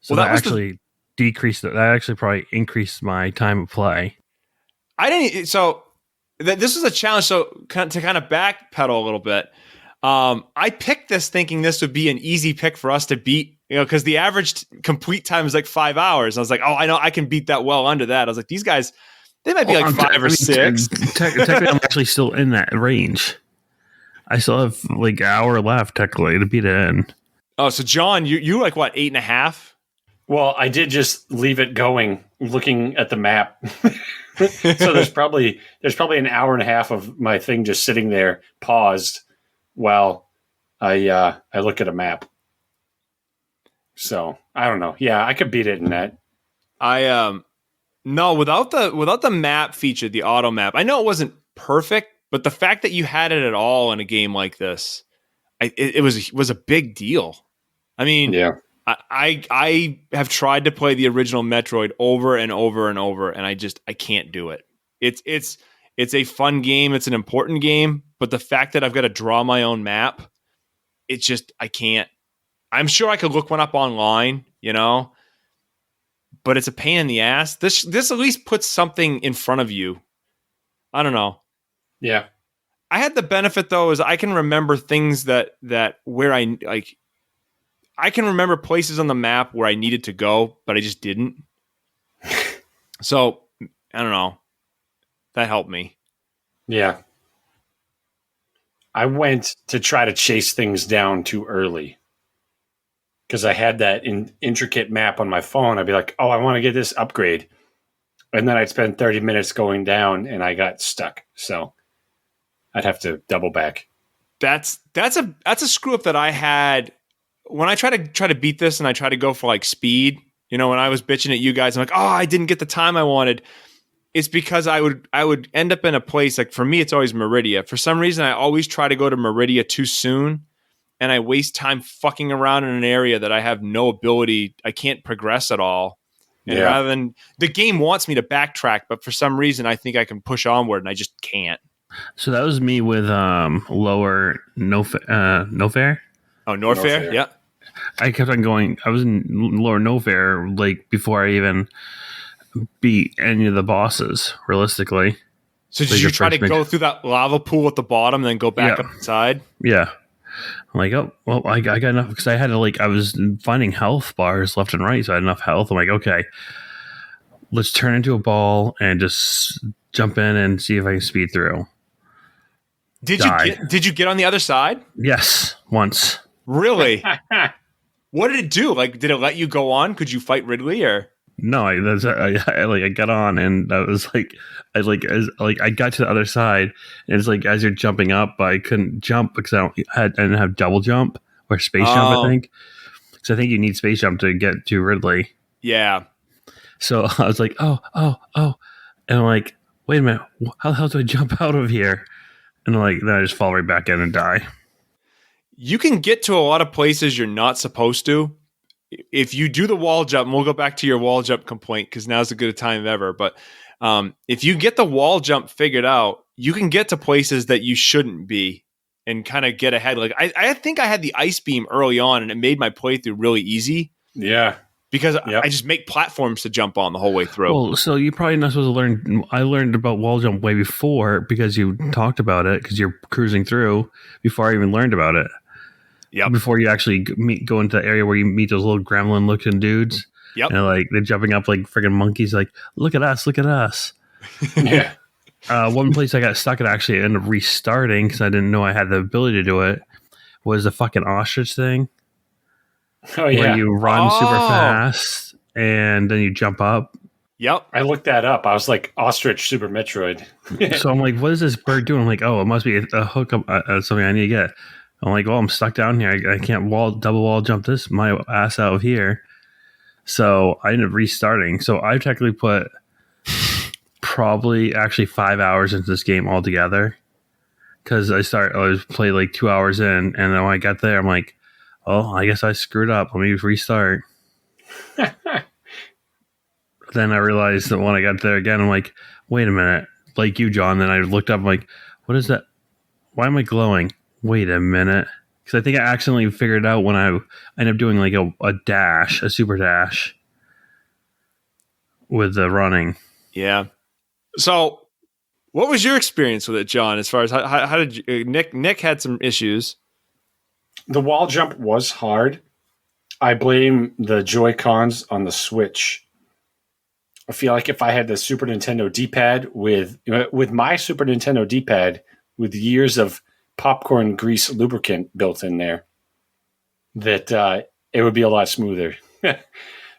So that actually decreased it. That actually probably increased my time of play.
I didn't. So this was a challenge. So to kind of backpedal a little bit, I picked this thinking this would be an easy pick for us to beat. Because the average complete time is like 5 hours. I was like, oh, I know I can beat that well under that. I was like, these guys, they might be like 5 or 6.
Technically, I'm actually still in that range. I still have like an hour left technically to beat it in.
Oh, so John, you like what, 8.5?
Well, I did just leave it going, looking at the map. So there's probably an hour and a half of my thing just sitting there paused while I look at a map. So I don't know. Yeah, I could beat it in that.
No, without the map feature, the auto map. I know it wasn't perfect, but the fact that you had it at all in a game like this, it was a big deal. I mean,
yeah.
I have tried to play the original Metroid over and over and over, and I can't do it. It's a fun game. It's an important game, but the fact that I've got to draw my own map, it's just I can't. I'm sure I could look one up online, but it's a pain in the ass. This at least puts something in front of you. I don't know.
Yeah.
I had the benefit though is I can remember things that where I like. I can remember places on the map where I needed to go, but I just didn't. So I don't know. That helped me.
Yeah. I went to try to chase things down too early because I had that intricate map on my phone. I'd be like, oh, I want to get this upgrade. And then I'd spend 30 minutes going down and I got stuck. So I'd have to double back.
That's a screw up that I had when I try to beat this and I try to go for like speed. When I was bitching at you guys, I'm like, oh, I didn't get the time I wanted. It's because I would end up in a place like for me, it's always Meridia. For some reason, I always try to go to Meridia too soon, and I waste time fucking around in an area that I have no ability. I can't progress at all. And rather than the game wants me to backtrack, but for some reason, I think I can push onward, and I just can't.
So that was me with Lower Norfair.
Oh, Norfair, yeah.
I kept on going. I was in Lower Norfair like before I even beat any of the bosses, realistically.
So did you try to go through that lava pool at the bottom and then go back up inside?
Yeah. I'm like, oh, well, I got enough because I had to I was finding health bars left and right, so I had enough health. I'm like, okay, let's turn into a ball and just jump in and see if I can speed through.
Did you get on the other side?
Yes, once.
Really? What did it do? Like, did it let you go on? Could you fight Ridley or?
No, I got on and I was I got to the other side and it's like as you're jumping up, I couldn't jump because I didn't have double jump or space jump. I think so. I think you need space jump to get to Ridley.
Yeah.
So I was like, oh, and I'm like, wait a minute, how the hell do I jump out of here? And then I just fall right back in and die.
You can get to a lot of places you're not supposed to. If you do the wall jump, and we'll go back to your wall jump complaint because now's as good a time ever. But if you get the wall jump figured out, you can get to places that you shouldn't be and kind of get ahead. Like I think I had the ice beam early on, and it made my playthrough really easy.
Yeah,
because I just make platforms to jump on the whole way through.
Well, so you're probably not supposed to learn. I learned about wall jump way before because you talked about it because you're cruising through before I even learned about it.
Yeah.
Before you actually go into the area where you meet those little gremlin looking dudes.
Yep.
And they're jumping up like friggin' monkeys. Like, look at us, look at us.
Yeah.
One place I got stuck and actually ended up restarting because I didn't know I had the ability to do it was the fucking ostrich thing.
Oh yeah.
Where you run super fast and then you jump up.
Yep.
I looked that up. I was like, Ostrich Super Metroid.
So I'm like, what is this bird doing? I'm like, oh, it must be a hookup, something I need to get. I'm like, well, I'm stuck down here. I can't double wall jump my ass out of here. So I ended up restarting. So I technically put probably actually 5 hours into this game altogether. Because I played like 2 hours in. And then when I got there, I'm like, oh, I guess I screwed up. Let me restart. Then I realized that when I got there again, I'm like, wait a minute. Like you, John. Then I looked up, I'm like, what is that? Why am I glowing? Wait a minute. Because I think I accidentally figured it out when I ended up doing like a dash, a super dash with the running.
Yeah. So What was your experience with it, John? As far as how did you, Nick had some issues.
The wall jump was hard. I blame the Joy-Cons on the Switch. I feel like if I had the Super Nintendo D-pad with my Super Nintendo D-pad with years of popcorn grease lubricant built in there, that it would be a lot smoother.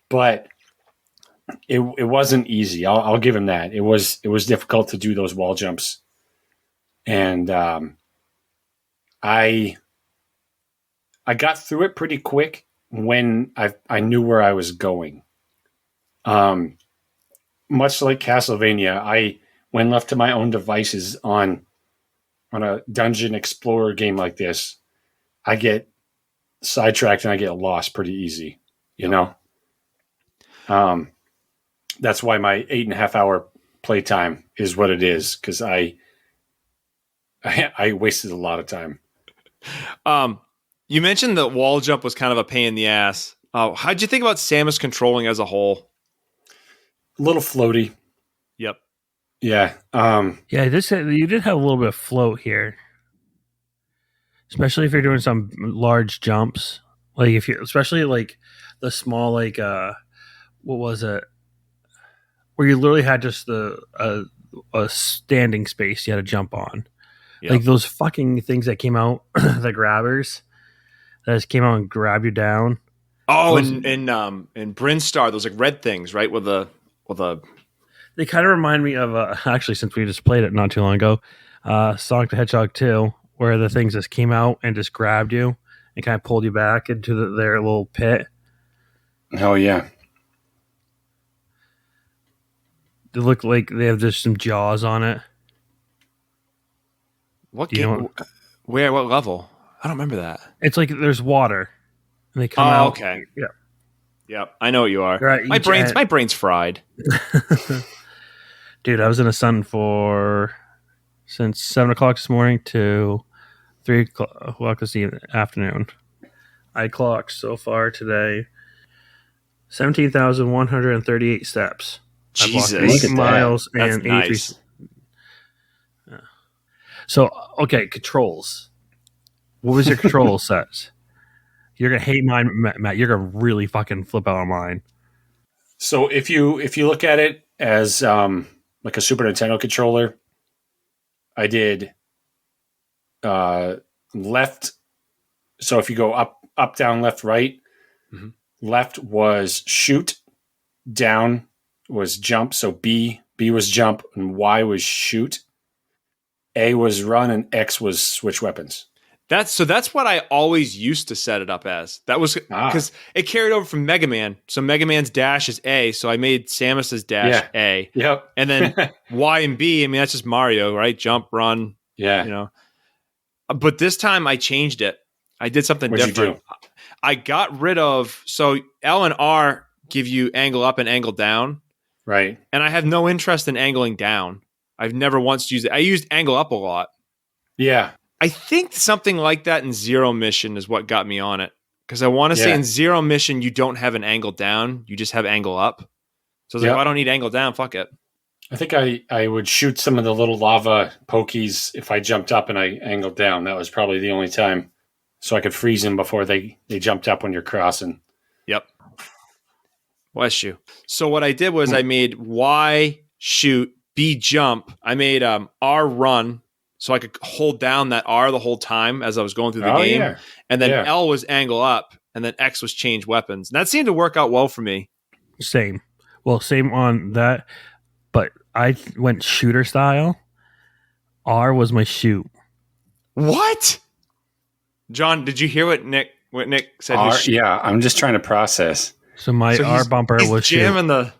But it wasn't easy. I'll give him that. It was difficult to do those wall jumps, and I got through it pretty quick when I knew where I was going. Much like Castlevania, when left to my own devices on a dungeon explorer game like this, I get sidetracked and I get lost pretty easy. You know, that's why my 8.5 hour playtime is what it is, because I wasted a lot of time.
You mentioned that wall jump was kind of a pain in the ass. How'd you think about Samus controlling as a whole?
A little floaty.
Yep.
Yeah.
Yeah, you did have a little bit of float here, especially if you're doing some large jumps. Like especially like the small, like what was it? Where you literally had just a standing space you had to jump on. Yep. Like those fucking things that came out, the grabbers that just came out and grab you down.
Oh, in Brinstar, those like red things, right? With a.
They kind of remind me of actually, since we just played it not too long ago, Sonic the Hedgehog 2, where the things just came out and just grabbed you and kind of pulled you back into their little pit.
Oh yeah.
They look like they have just some jaws on it.
What game? Where? What level? I don't remember that.
It's like there's water, and they come out.
Okay.
Yeah.
Yep. I know what you are. Right, my brain's fried.
Dude, I was in the sun since 7 o'clock this morning to 3 o'clock this afternoon. I clocked so far today 17,138 steps.
Jesus,
I walked 8 miles and 83.
Nice.
So, okay, controls. What was your control sets? You're gonna hate mine, Matt. You're gonna really fucking flip out on mine.
So if you look at it as like a Super Nintendo controller, I did left. So if you go up, down, left, right, left was shoot, down was jump. So B was jump and Y was shoot. A was run and X was switch weapons.
That's what I always used to set it up as. That was because it carried over from Mega Man. So Mega Man's dash is A. So I made Samus's dash A.
Yep.
And then Y and B. I mean, that's just Mario, right? Jump, run.
Yeah.
You know. But this time I changed it. I did something different.
You do?
I got rid of, so L and R give you angle up and angle down.
Right.
And I have no interest in angling down. I've never once used it. I used angle up a lot.
Yeah.
I think something like that in Zero Mission is what got me on it. Because I want to say in Zero Mission, you don't have an angle down. You just have angle up. So I was like, I don't need angle down. Fuck it.
I think I would shoot some of the little lava pokies if I jumped up and I angled down. That was probably the only time. So I could freeze them before they jumped up when you're crossing.
Yep. Bless you. So what I did was I made Y shoot, B jump. I made R run. So I could hold down that R the whole time as I was going through the game. Yeah. And then L was angle up, and then X was change weapons. And that seemed to work out well for me.
Same. Well, same on that. But I went shooter style. R was my shoot.
What? John, did you hear what Nick said?
R, yeah, I'm just trying to process.
So my R bumper was
jamming the...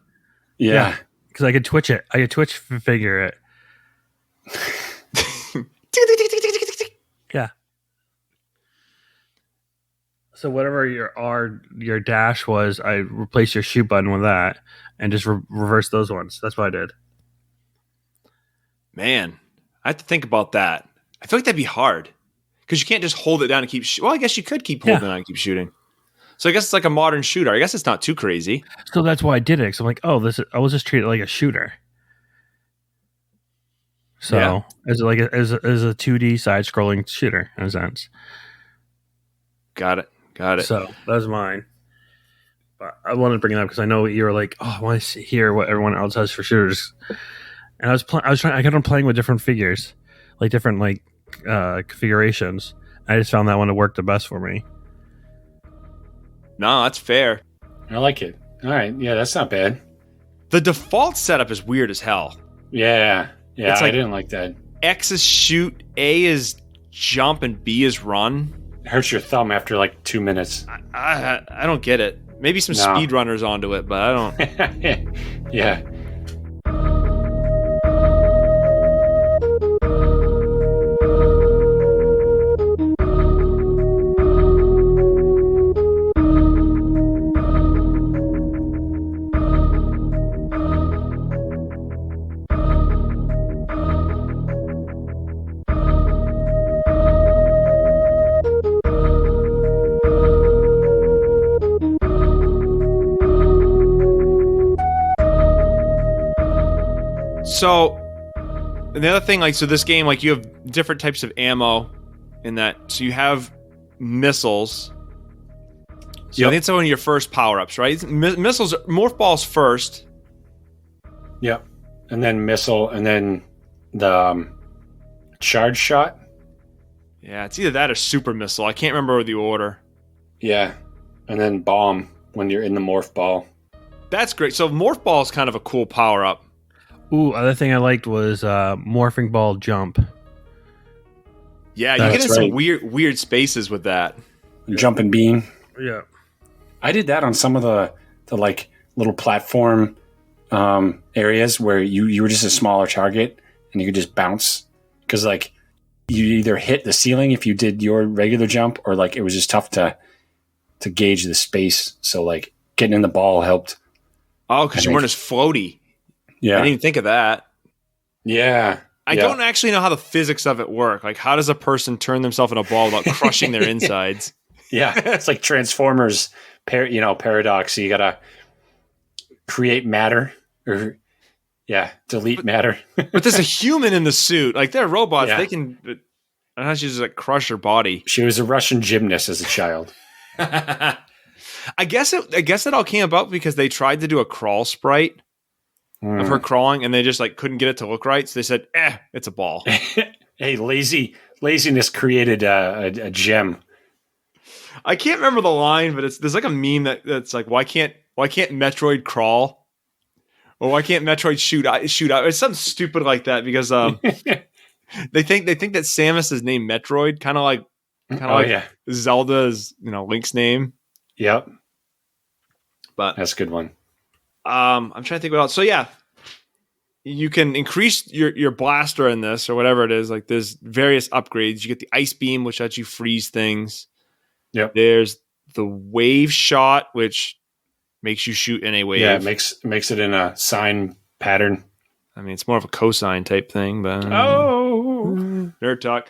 Yeah.
Because I could twitch it. I could twitch figure it. Yeah. So whatever your dash was, I replaced your shoot button with that and just reverse those ones. That's what I did.
Man, I have to think about that. I feel like that'd be hard because you can't just hold it down and keep. Well, I guess you could keep holding it down and keep shooting. So I guess it's like a modern shooter. I guess it's not too crazy.
So that's why I did it. Because I'm like, I was just treat it like a shooter. So
Yeah.
is it like is a 2D side scrolling shooter in a sense.
Got it.
So that's mine. But I wanted to bring it up because I know you were like, oh, I want to hear what everyone else has for shooters. And I kept on playing with different figures, like different configurations. I just found that one to work the best for me.
No, that's fair.
I like it. All right. Yeah, that's not bad.
The default setup is weird as hell.
Yeah. Yeah,
It's
I
like-
didn't like that.
X is shoot, A is jump, and B is run.
It hurts your thumb after like 2 minutes.
I don't get it. Maybe some
No.
speedrunners onto it, but I don't.
Yeah.
So, and the other thing, like, so this game, like, you have different types of ammo in that. So you have missiles. So
Yep.
I think it's one of your first power-ups, right? Missiles, morph balls first.
Yep. And then missile, and then the charge shot.
Yeah, it's either that or super missile. I can't remember the order.
Yeah. And then bomb when you're in the morph ball.
That's great. So morph ball is kind of a cool power-up.
Ooh, other thing I liked was morphing ball jump.
Yeah, you
That's
get in some
right.
weird spaces with that.
Jumping beam.
Yeah.
I did that on some of the like little platform areas where you were just a smaller target and you could just bounce because like you either hit the ceiling if you did your regular jump or like it was just tough to gauge the space. So like getting in the ball helped.
Oh, because
I
you weren't
think-
as floaty. I
Yeah.
didn't even think of that.
Yeah.
I don't actually know how the physics of it work. Like, how does a person turn themselves in a ball without crushing their insides?
Yeah. It's like Transformers paradox. You gotta create matter or delete matter.
But there's a human in the suit. Like, they're robots.
Yeah.
They can. I don't know how she just like crush her body.
She was a Russian gymnast as a child.
I guess it all came about because they tried to do a crawl sprite of her crawling, and they just like couldn't get it to look right. So they said, it's a ball.
Hey, laziness created a gem.
I can't remember the line, but there's like a meme that's like, why can't Metroid crawl? Or why can't Metroid shoot out? It's something stupid like that because they think that Samus is named Metroid, kind of like
Yeah.
Zelda's Link's name.
Yep.
But
That's a good one.
I'm trying to think what else. So yeah, you can increase your blaster in this or whatever it is. Like there's various upgrades. You get the ice beam, which lets you freeze things.
Yep.
There's the wave shot, which makes you shoot in a wave.
Yeah, it makes it in a sine pattern.
I mean, it's more of a cosine type thing, but nerd talk.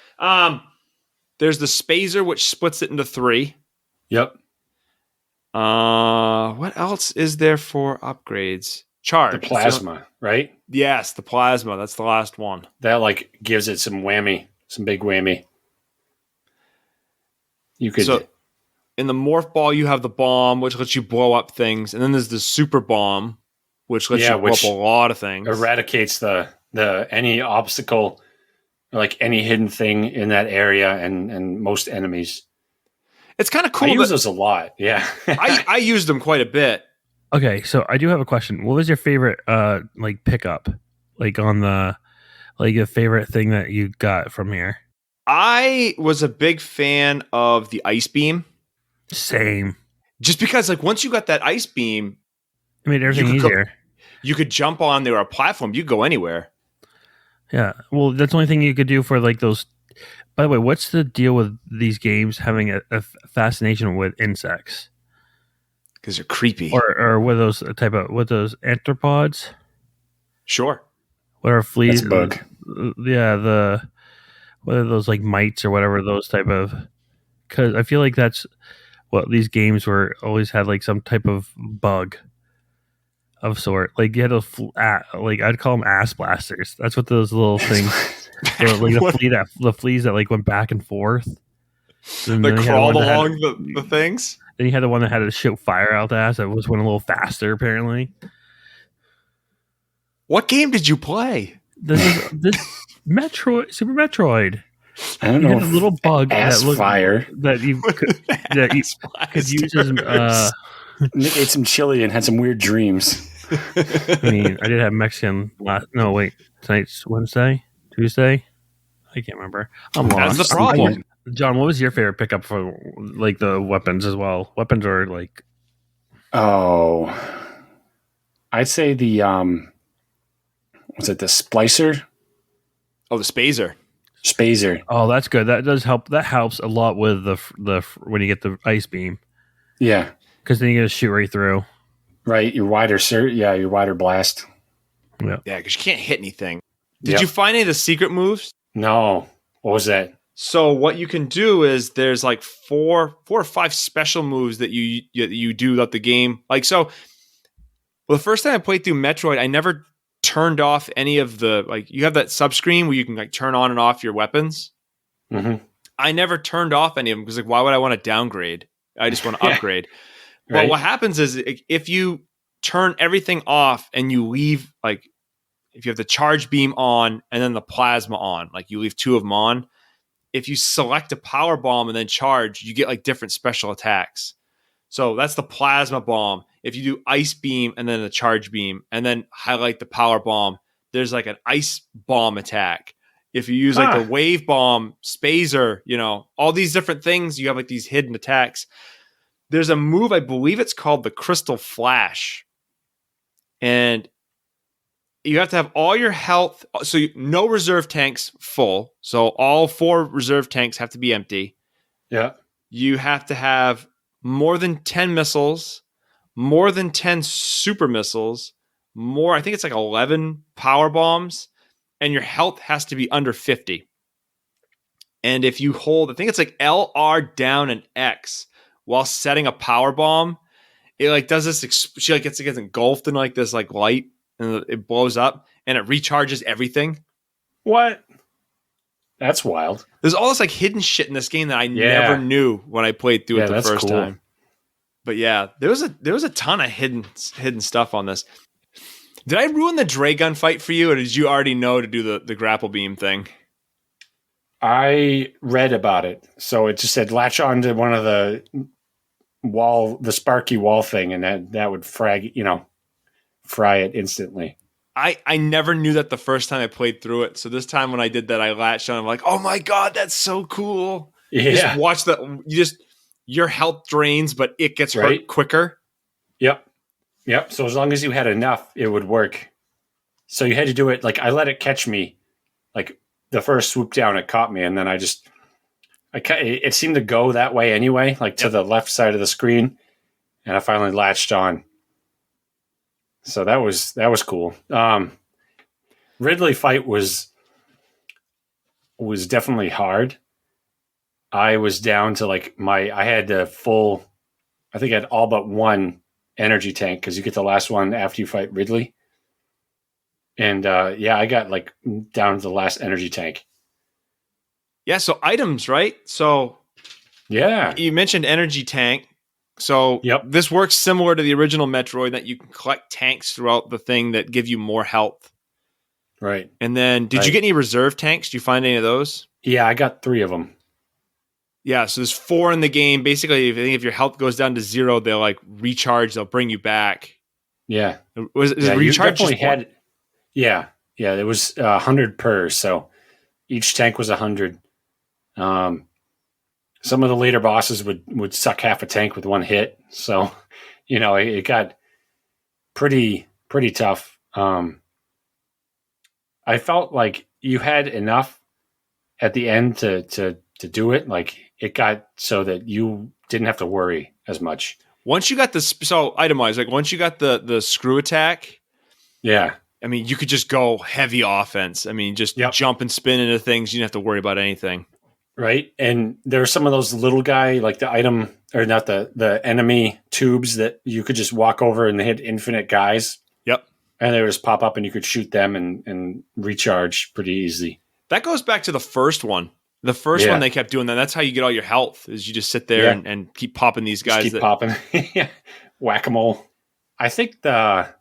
There's the spazer, which splits it into 3.
Yep.
What else is there for upgrades? Charge.
The plasma, right?
Yes, the plasma. That's the last one.
That like gives it some whammy, some big whammy. You could
So in the morph ball, you have the bomb, which lets you blow up things, and then there's the super bomb, which lets you blow up
which
a lot of things.
eradicates the any obstacle or like any hidden thing in that area and most enemies.
It's kind of cool.
I use
that
those a lot. Yeah.
I used them quite a bit.
Okay, so I do have a question. What was your favorite like pickup? Like on the your favorite thing that you got from here?
I was a big fan of the ice beam,
Same.
just because like once you got that ice beam,
It made everything
You could go-
easier.
you could jump on there a platform. You could go anywhere.
Yeah. Well, that's the only thing you could do for like those. By the way, what's the deal with these games having a fascination with insects
Because they're creepy.
or with those with those arthropods?
Sure.
What are fleas?
That's a bug.
Yeah, what are those like mites or whatever those type of? Because I feel like that's what these games were always had like some type of bug. of sort. Like you had like I'd call them ass blasters. That's what those little things. Like the fleas that like went back and forth. And
That
then you had
crawled
one that had-
along the things.
Then you had the one that had to shoot fire out the ass. That was one a little faster, apparently.
What game did you play?
This Metroid, Super Metroid.
I don't
You
know.
had a little bug
ass
that looked
fire.
that you could, could use as.
Nick ate some chili and had some weird dreams.
I mean, I did have Mexican last. No, wait. Tonight's Wednesday, Tuesday. I can't remember. I'm lost.
That's the problem.
John, what was your favorite pickup for like the weapons as well? Weapons are like.
Oh, I'd say the was it the splicer?
Oh, the Spazer.
Spazer.
Oh, that's good. That does help. That helps a lot with the when you get the ice beam,
Yeah.
because then you get to shoot right through.
Right. Your wider blast.
Yeah, because you can't hit anything. Did
Yep.
you find any of the secret moves?
No. What was that?
So what you can do is there's like four or five special moves that you do throughout the game. Like so, well, the first time I played through Metroid, I never turned off any of the like. You have that sub screen where you can like turn on and off your weapons.
Mm-hmm.
I never turned off any of them because like, why would I want to downgrade? I just want to upgrade.
Right.
But what happens is if you turn everything off and you leave like if you have the charge beam on and then the plasma on, like you leave two of them on. If you select a power bomb and then charge, you get like different special attacks. So that's the plasma bomb. If you do ice beam and then the charge beam and then highlight the power bomb, there's like an ice bomb attack. If you use like the wave bomb, Spazer, all these different things, you have like these hidden attacks. There's a move, I believe it's called the Crystal Flash. And you have to have all your health. So no reserve tanks full. So all 4 reserve tanks have to be empty.
Yeah.
You have to have more than 10 missiles, more than 10 super missiles, I think it's like 11 power bombs, and your health has to be under 50. And if you hold, I think it's like LR down and X while setting a power bomb, it like does this, she like gets engulfed in like this like light, and it blows up and it recharges everything.
What? That's wild.
There's all this like hidden shit in this game that I never knew when I played through it the first time. But yeah, there was a ton of hidden stuff on this. Did I ruin the Dray gun fight for you, or did you already know to do the grapple beam thing?
I read about it. So it just said latch onto one of the sparky wall thing, and that would fry it instantly.
I never knew that the first time I played through it. So this time when I did that, I latched on. I'm like, oh my God, that's so cool.
Yeah.
You just watch your health drains, but it gets hurt quicker.
Yep. So as long as you had enough, it would work. So you had to do it. Like I let it catch me, like the first swoop down, it caught me. And then it seemed to go that way anyway, like to the left side of the screen. And I finally latched on. So that was cool. Ridley fight was definitely hard. I was down to like I had the full, I think I had all but one energy tank because you get the last one after you fight Ridley. And I got like down to the last energy tank.
Yeah, so items, right? So
yeah,
you mentioned energy tank. So this works similar to the original Metroid that you can collect tanks throughout the thing that give you more health.
Right.
And then did you get any reserve tanks? Did you find any of those?
Yeah, I got 3 of them.
Yeah, so there's 4 in the game. Basically, if your health goes down to 0, they'll like recharge. They'll bring you back.
Yeah.
Was it recharge?
Yeah. It was 100 per. So each tank was 100. Some of the later bosses would suck half a tank with one hit. So, it got pretty tough. I felt like you had enough at the end to do it. Like it got so that you didn't have to worry as much.
Once you got itemized, like once you got the screw attack.
Yeah.
I mean, you could just go heavy offense. I mean, just jump and spin into things. You didn't have to worry about anything.
Right. And there are some of those little guy, like the item, or not the enemy tubes that you could just walk over and they had infinite guys. And they would just pop up and you could shoot them and recharge pretty easy.
That goes back to the first one. The first one they kept doing that. That's how you get all your health, is you just sit there and keep popping these guys.
Just keep popping. Whack-a-mole. I think the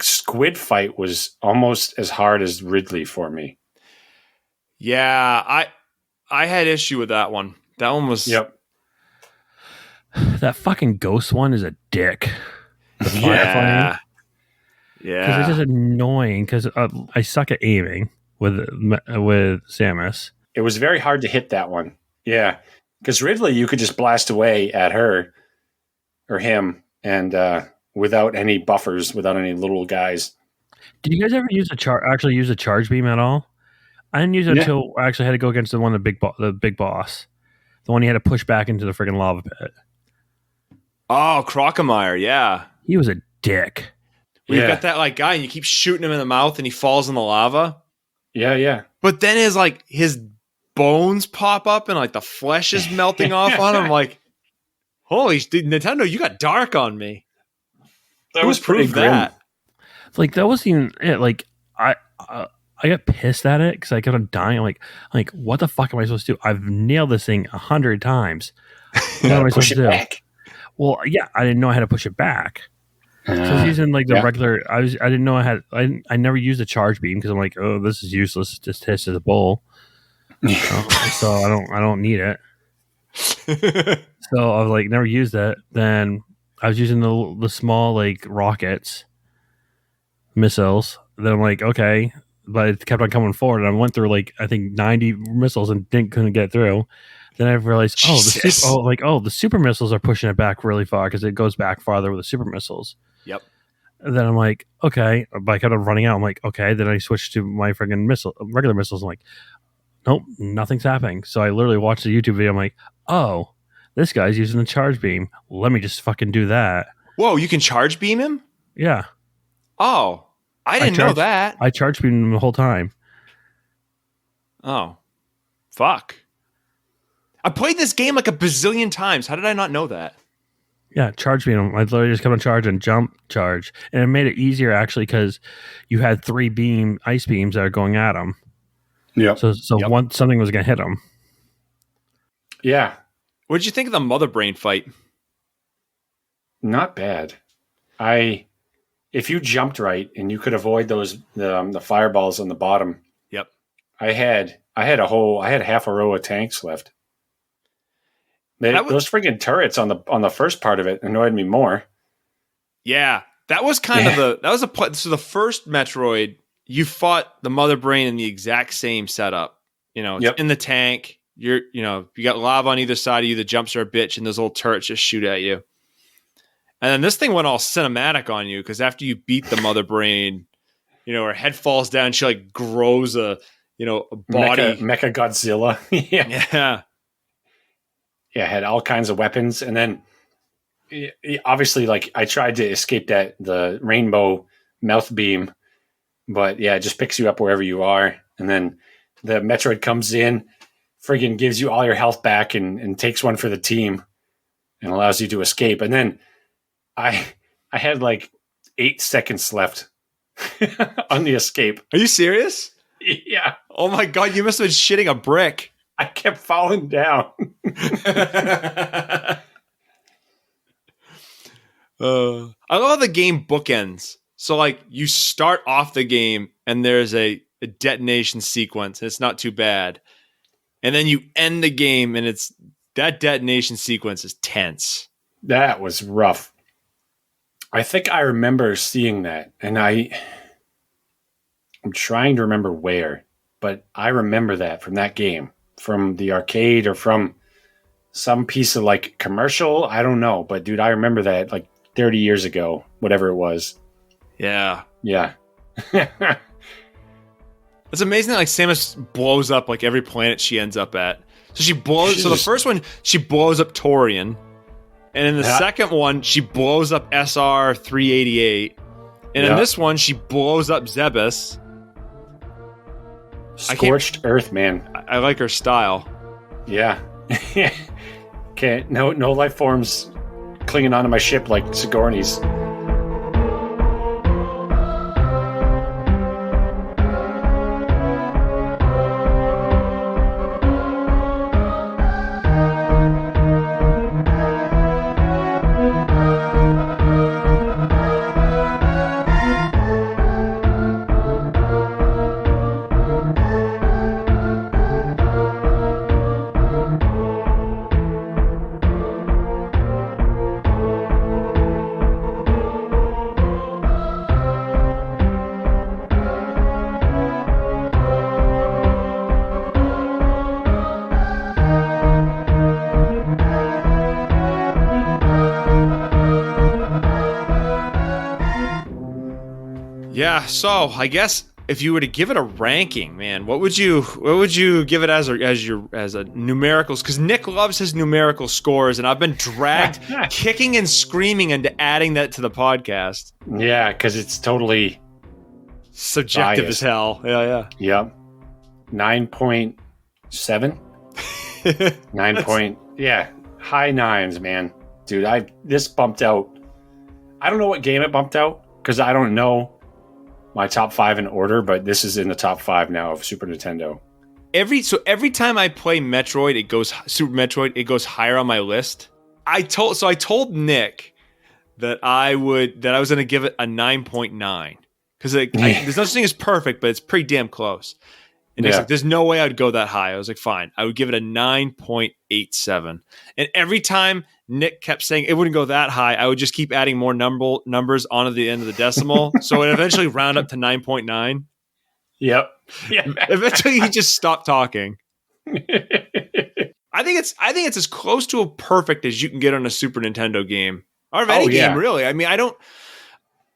squid fight was almost as hard as Ridley for me.
Yeah, I had issue with that one. That one was...
Yep.
That fucking ghost one is a dick.
Yeah.
Because it's just annoying, because I suck at aiming with Samus.
It was very hard to hit that one. Yeah. Because Ridley, you could just blast away at her or him and without any buffers, without any little guys.
Did you guys ever use a charge beam at all? I didn't use it until I actually had to go against the big boss. The one you had to push back into the friggin' lava pit.
Oh, Crocomire, yeah.
He was a dick.
You've got that like guy and you keep shooting him in the mouth and he falls in the lava.
Yeah, yeah.
But then his bones pop up and like the flesh is melting off on him. Like, holy Nintendo, you got dark on me.
That was pretty grim.
That.
Like, that wasn't even it. Like, I got pissed at it because I kept on dying. I'm like, what the fuck am I supposed to do? I've nailed this thing 100 times. What am I supposed to do?
Back.
Well, yeah, I didn't know I had to push it back. So I was using like the regular. I didn't know I never used a charge beam because I'm like, oh, this is useless. It just hits as a bull. So I don't need it. So I was like, never used it. Then I was using the small like rockets, missiles. Then I'm like, okay, but it kept on coming forward. And I went through like I think 90 missiles and couldn't get through. Then I realized, the super missiles are pushing it back really far because it goes back farther with the super missiles.
Yep.
And then I'm like, okay, but I kept on running out. I'm like, okay. Then I switched to my friggin' regular missiles. I'm like, nope, nothing's happening. So I literally watched the YouTube video. I'm like, oh, this guy's using the charge beam. Let me just fucking do that.
Whoa, you can charge beam him?
Yeah.
Oh, I didn't know that.
I charge beamed him the whole time.
Oh, fuck. I played this game like a bazillion times. How did I not know that?
Yeah, charge beam him. I literally just kept on charge and jump charge. And it made it easier actually because you had 3 ice beams that are going at him.
Yeah.
So once something was going to hit him.
Yeah.
What did you think of the Mother Brain fight?
Not bad. If you jumped right and you could avoid the fireballs on the bottom.
Yep.
I had half a row of tanks left. Those freaking turrets on the first part of it annoyed me more.
Yeah, that was kind of so the first Metroid, you fought the Mother Brain in the exact same setup. It's in the tank. You got lava on either side of you. The jumps are a bitch, and those little turrets just shoot at you. And then this thing went all cinematic on you because after you beat the Mother Brain, her head falls down. She like grows a body.
Mecha Godzilla.
Yeah.
Yeah, had all kinds of weapons, and then obviously, like I tried to escape the rainbow mouth beam, but yeah, it just picks you up wherever you are, and then the Metroid comes in, friggin' gives you all your health back, and takes one for the team, and allows you to escape. And then I had like 8 seconds left on the escape.
Are you serious?
Yeah.
Oh my god, you must have been shitting a brick.
I kept falling down.
I love how the game bookends. So like you start off the game and there's a detonation sequence and it's not too bad. And then you end the game and that detonation sequence is tense.
That was rough. I think I remember seeing that, and I'm trying to remember where, but I remember that from that game. From the arcade or from some piece of like commercial. I don't know. But dude, I remember that like 30 years ago, whatever it was.
Yeah.
Yeah.
It's amazing that like Samus blows up like every planet she ends up at. So the first one, she blows up Torian. And in the second one, she blows up SR-388. And in this one, she blows up Zebes.
Scorched Earth, man.
I like her style.
Yeah. Okay, no life forms clinging onto my ship like Sigourney's.
Yeah, so I guess if you were to give it a ranking, man, what would you give it as a numericals? Because Nick loves his numerical scores, and I've been dragged kicking and screaming into adding that to the podcast.
Yeah, because it's totally
subjective
biased.
as hell. Yeah.
Yep. 9.7. 9 yeah, high nines, man. Dude, this bumped out. I don't know what game it bumped out because I don't know my top 5 in order, but this is in the top 5 now of Super Nintendo.
Every time I play Metroid, Super Metroid, it goes higher on my list. I told Nick that I was going to give it a 9.9 because there's no such thing as perfect, but it's pretty damn close. And he's like, there's no way I'd go that high. I was like, fine. I would give it a 9.87. And every time Nick kept saying it wouldn't go that high, I would just keep adding more numbers onto the end of the decimal. So it eventually round up to 9.9.
Yep. Yeah.
Eventually he just stopped talking. I think it's as close to a perfect as you can get on a Super Nintendo game. Or of any game, really. I mean,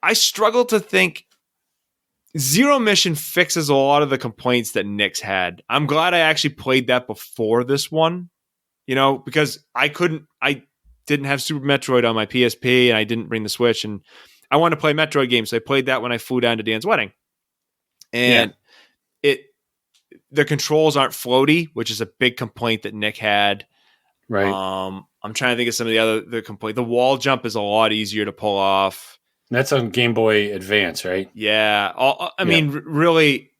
I struggle to think. Zero Mission fixes a lot of the complaints that Nick's had. I'm glad I actually played that before this one, because I didn't have Super Metroid on my PSP and I didn't bring the Switch, and I wanted to play Metroid games, so I played that when I flew down to Dan's wedding. And the controls aren't floaty, which is a big complaint that Nick had.
Right.
I'm trying to think of some of the complaints. The wall jump is a lot easier to pull off.
That's on Game Boy Advance, right?
Yeah. I mean, really,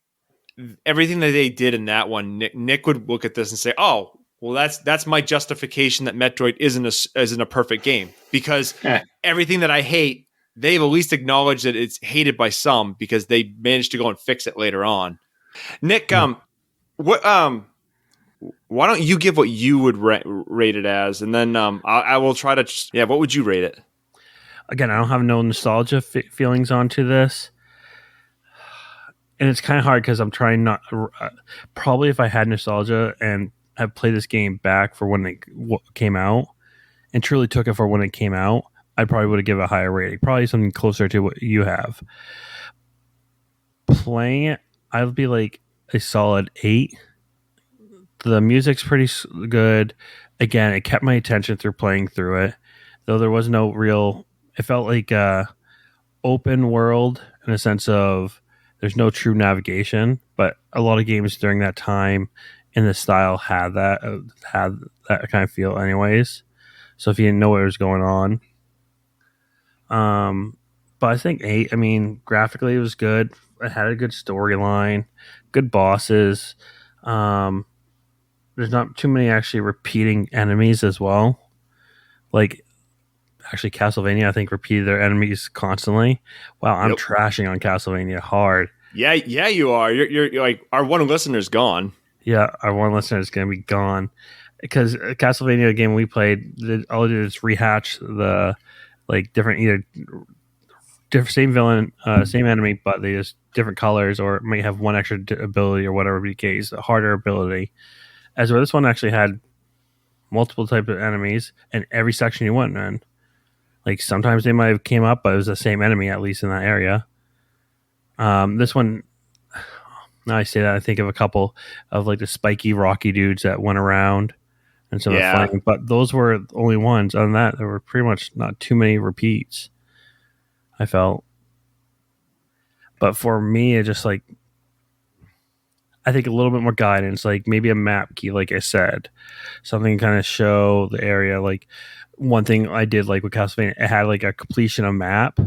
everything that they did in that one, Nick would look at this and say, "Oh, well, that's my justification that Metroid isn't a perfect game because everything that I hate, they've at least acknowledged that it's hated by some because they managed to go and fix it later on." Nick, why don't you give what you would rate it as, and then I will try to. Yeah, what would you rate it?
Again, I don't have no nostalgia feelings onto this. And it's kind of hard because I'm trying not... probably if I had nostalgia and have played this game back for when it came out and truly took it for when it came out, I probably would have given it a higher rating. Probably something closer to what you have. Playing it, I would be like a solid 8. The music's pretty good. Again, it kept my attention through playing through it. Though there was no real... It felt like open world in a sense of there's no true navigation, but a lot of games during that time in the style had that kind of feel anyways. So if you didn't know what was going on. But I think 8, I mean, graphically it was good. It had a good storyline, good bosses. There's not too many actually repeating enemies as well. Like, actually, Castlevania, I think, repeated their enemies constantly. Wow, I'm trashing on Castlevania hard.
Yeah, you are. You're like, our one listener's gone.
Yeah, our one listener is going to be gone. Because Castlevania game we played, all it did is rehatch the different same villain, same enemy, but they just different colors, or might have one extra ability or whatever be the case, a harder ability. As where this one actually had multiple types of enemies in every section you went in. Like sometimes they might have came up, but it was the same enemy at least in that area. This one, now I say that, I think of a couple of like the spiky, rocky dudes that went around and some of the fighting, but those were the only ones. Other than that, there were pretty much not too many repeats, I felt. But for me, it just like, I think a little bit more guidance, like maybe a map key, like I said, something kind of show the area. Like one thing I did like with Castlevania, it had like a completion of map.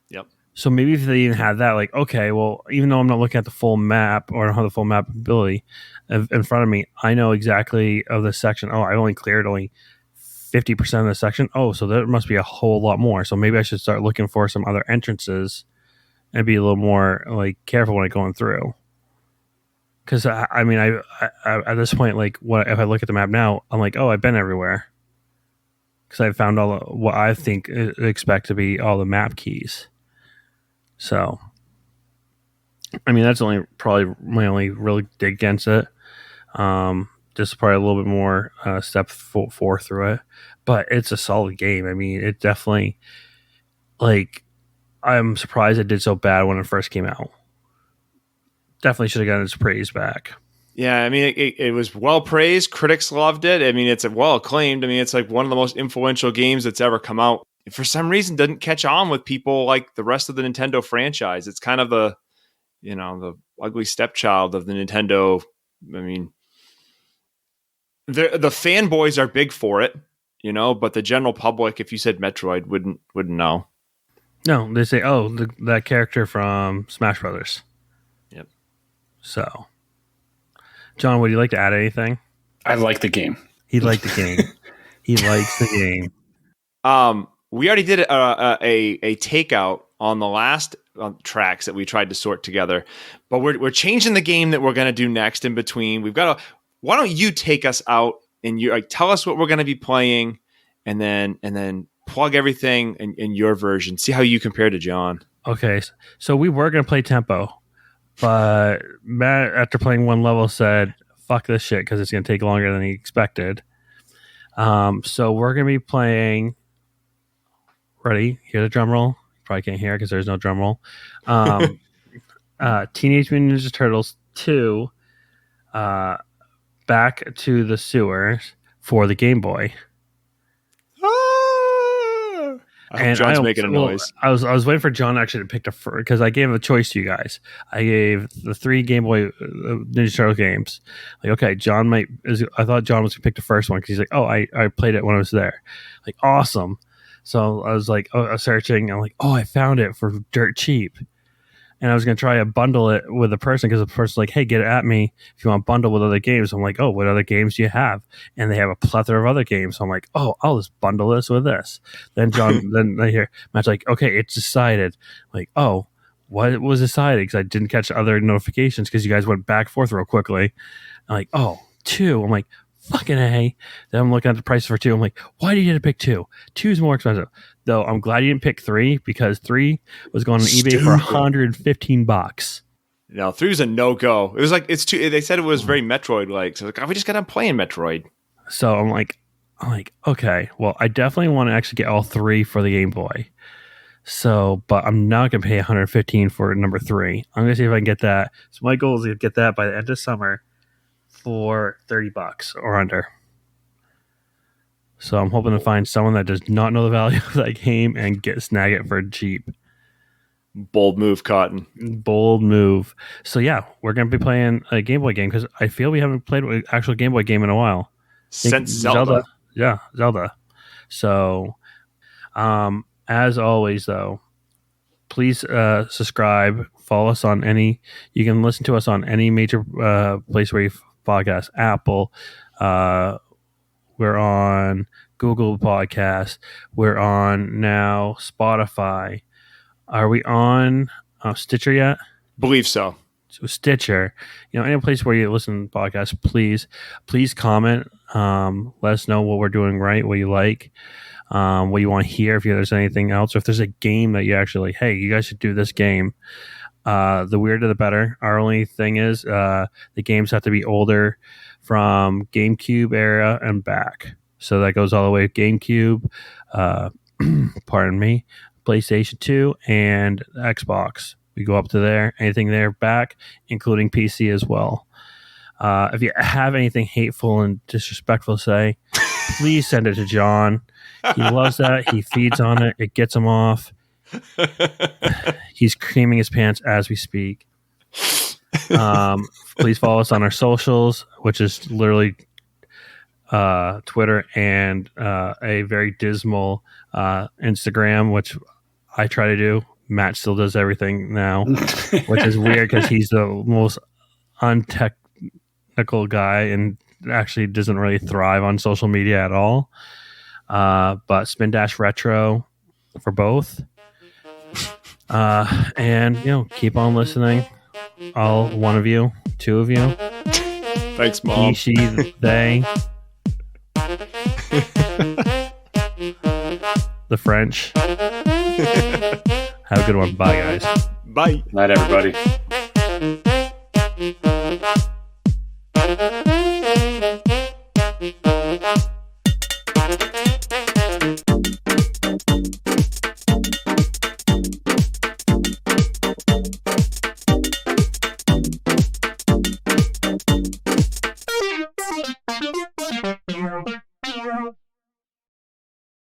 Yep.
So maybe if they even had that, like, okay, well, even though I'm not looking at the full map or have the full map ability in front of me, I know exactly of the section. Oh, I only cleared only 50% of the section. Oh, so there must be a whole lot more. So maybe I should start looking for some other entrances and be a little more like careful when I'm going through. Because I mean, I at this point, like, what if I look at the map now? I'm like, oh, I've been everywhere. Because I found what I think expect to be all the map keys. So, I mean, that's probably my only really dig against it. Just probably a little bit more step 4 through it, but it's a solid game. I mean, it definitely, like, I'm surprised it did so bad when it first came out. Definitely should have gotten its praise back.
Yeah, I mean, it was well praised. Critics loved it. I mean, it's well acclaimed. I mean, it's like one of the most influential games that's ever come out. For some reason, didn't catch on with people like the rest of the Nintendo franchise. It's kind of the ugly stepchild of the Nintendo. I mean, the fanboys are big for it, but the general public, if you said Metroid, wouldn't know.
No, they say, oh, that character from Smash Brothers.
Yep.
So, John, would you like to add anything?
I like the game.
He liked the game. He likes the game.
We already did a takeout on the last tracks that we tried to sort together, but we're changing the game that we're going to do next in between. Why don't you take us out and tell us what we're going to be playing, and then plug everything in your version. See how you compare to John.
Okay, so we were going to play Tempo, but Matt, after playing one level, said, fuck this shit because it's going to take longer than he expected. So we're going to be playing... Ready? Hear the drum roll? Probably can't hear it because there's no drum roll. Teenage Mutant Ninja Turtles 2 Back to the Sewers for the Game Boy.
I hope John's making a noise.
I was waiting for John actually to pick the first, because I gave a choice to you guys. I gave the 3 Game Boy Ninja Turtle games. Like, okay, I thought John was going to pick the first one because he's like, oh, I played it when I was there. Like, awesome. So I was like, searching. I'm like, I found it for dirt cheap. And I was going to try to bundle it with a person because the person's like, hey, get it at me if you want to bundle with other games. I'm like, what other games do you have? And they have a plethora of other games. So I'm like, I'll just bundle this with this. Then then I hear Matt's like, okay, it's decided. I'm like, what was decided? Because I didn't catch other notifications because you guys went back and forth real quickly. I'm like, 2. I'm like, fucking A. Then I'm looking at the price for 2. I'm like, why did you get to pick 2? 2 is more expensive. Though I'm glad you didn't pick 3 because 3 was going on eBay for $115.
No, 3 was a no-go. It was like, it's too, they said it was very Metroid-like. So we just got done playing Metroid.
So I'm like, okay, well, I definitely want to actually get all 3 for the Game Boy. So, but I'm not going to pay $115 for number 3. I'm going to see if I can get that. So my goal is to get that by the end of summer for $30 or under. So I'm hoping to find someone that does not know the value of that game and snag it for cheap.
Bold move, Cotton.
Bold move. So yeah, we're going to be playing a Game Boy game because I feel we haven't played an actual Game Boy game in a while.
Since Zelda.
Yeah, Zelda. So as always, though, please subscribe. Follow us on any... You can listen to us on any major place where you podcast. Apple, we're on Google Podcasts. We're on now Spotify. Are we on Stitcher yet?
Believe so.
So Stitcher, any place where you listen to podcasts, please comment. Let us know what we're doing right, what you like, what you want to hear. If there's anything else, or if there's a game that you actually, hey, you guys should do this game. The weirder the better. Our only thing is the games have to be older from GameCube era and back. So that goes all the way to GameCube, pardon me, PlayStation 2, and Xbox. We go up to there. Anything there back, including PC as well. If you have anything hateful and disrespectful to say, please send it to John. He loves that. He feeds on it. It gets him off. He's creaming his pants as we speak. Please follow us on our socials, which is literally Twitter and a very dismal Instagram, which I try to do. Matt still does everything now, which is weird because he's the most untechnical guy and actually doesn't really thrive on social media at all. But Spindash Retro for both. And keep on listening. All one of you, 2 of you.
Thanks, Mom.
He, she, they. The French. Have a good one. Bye, guys.
Bye.
Night, everybody.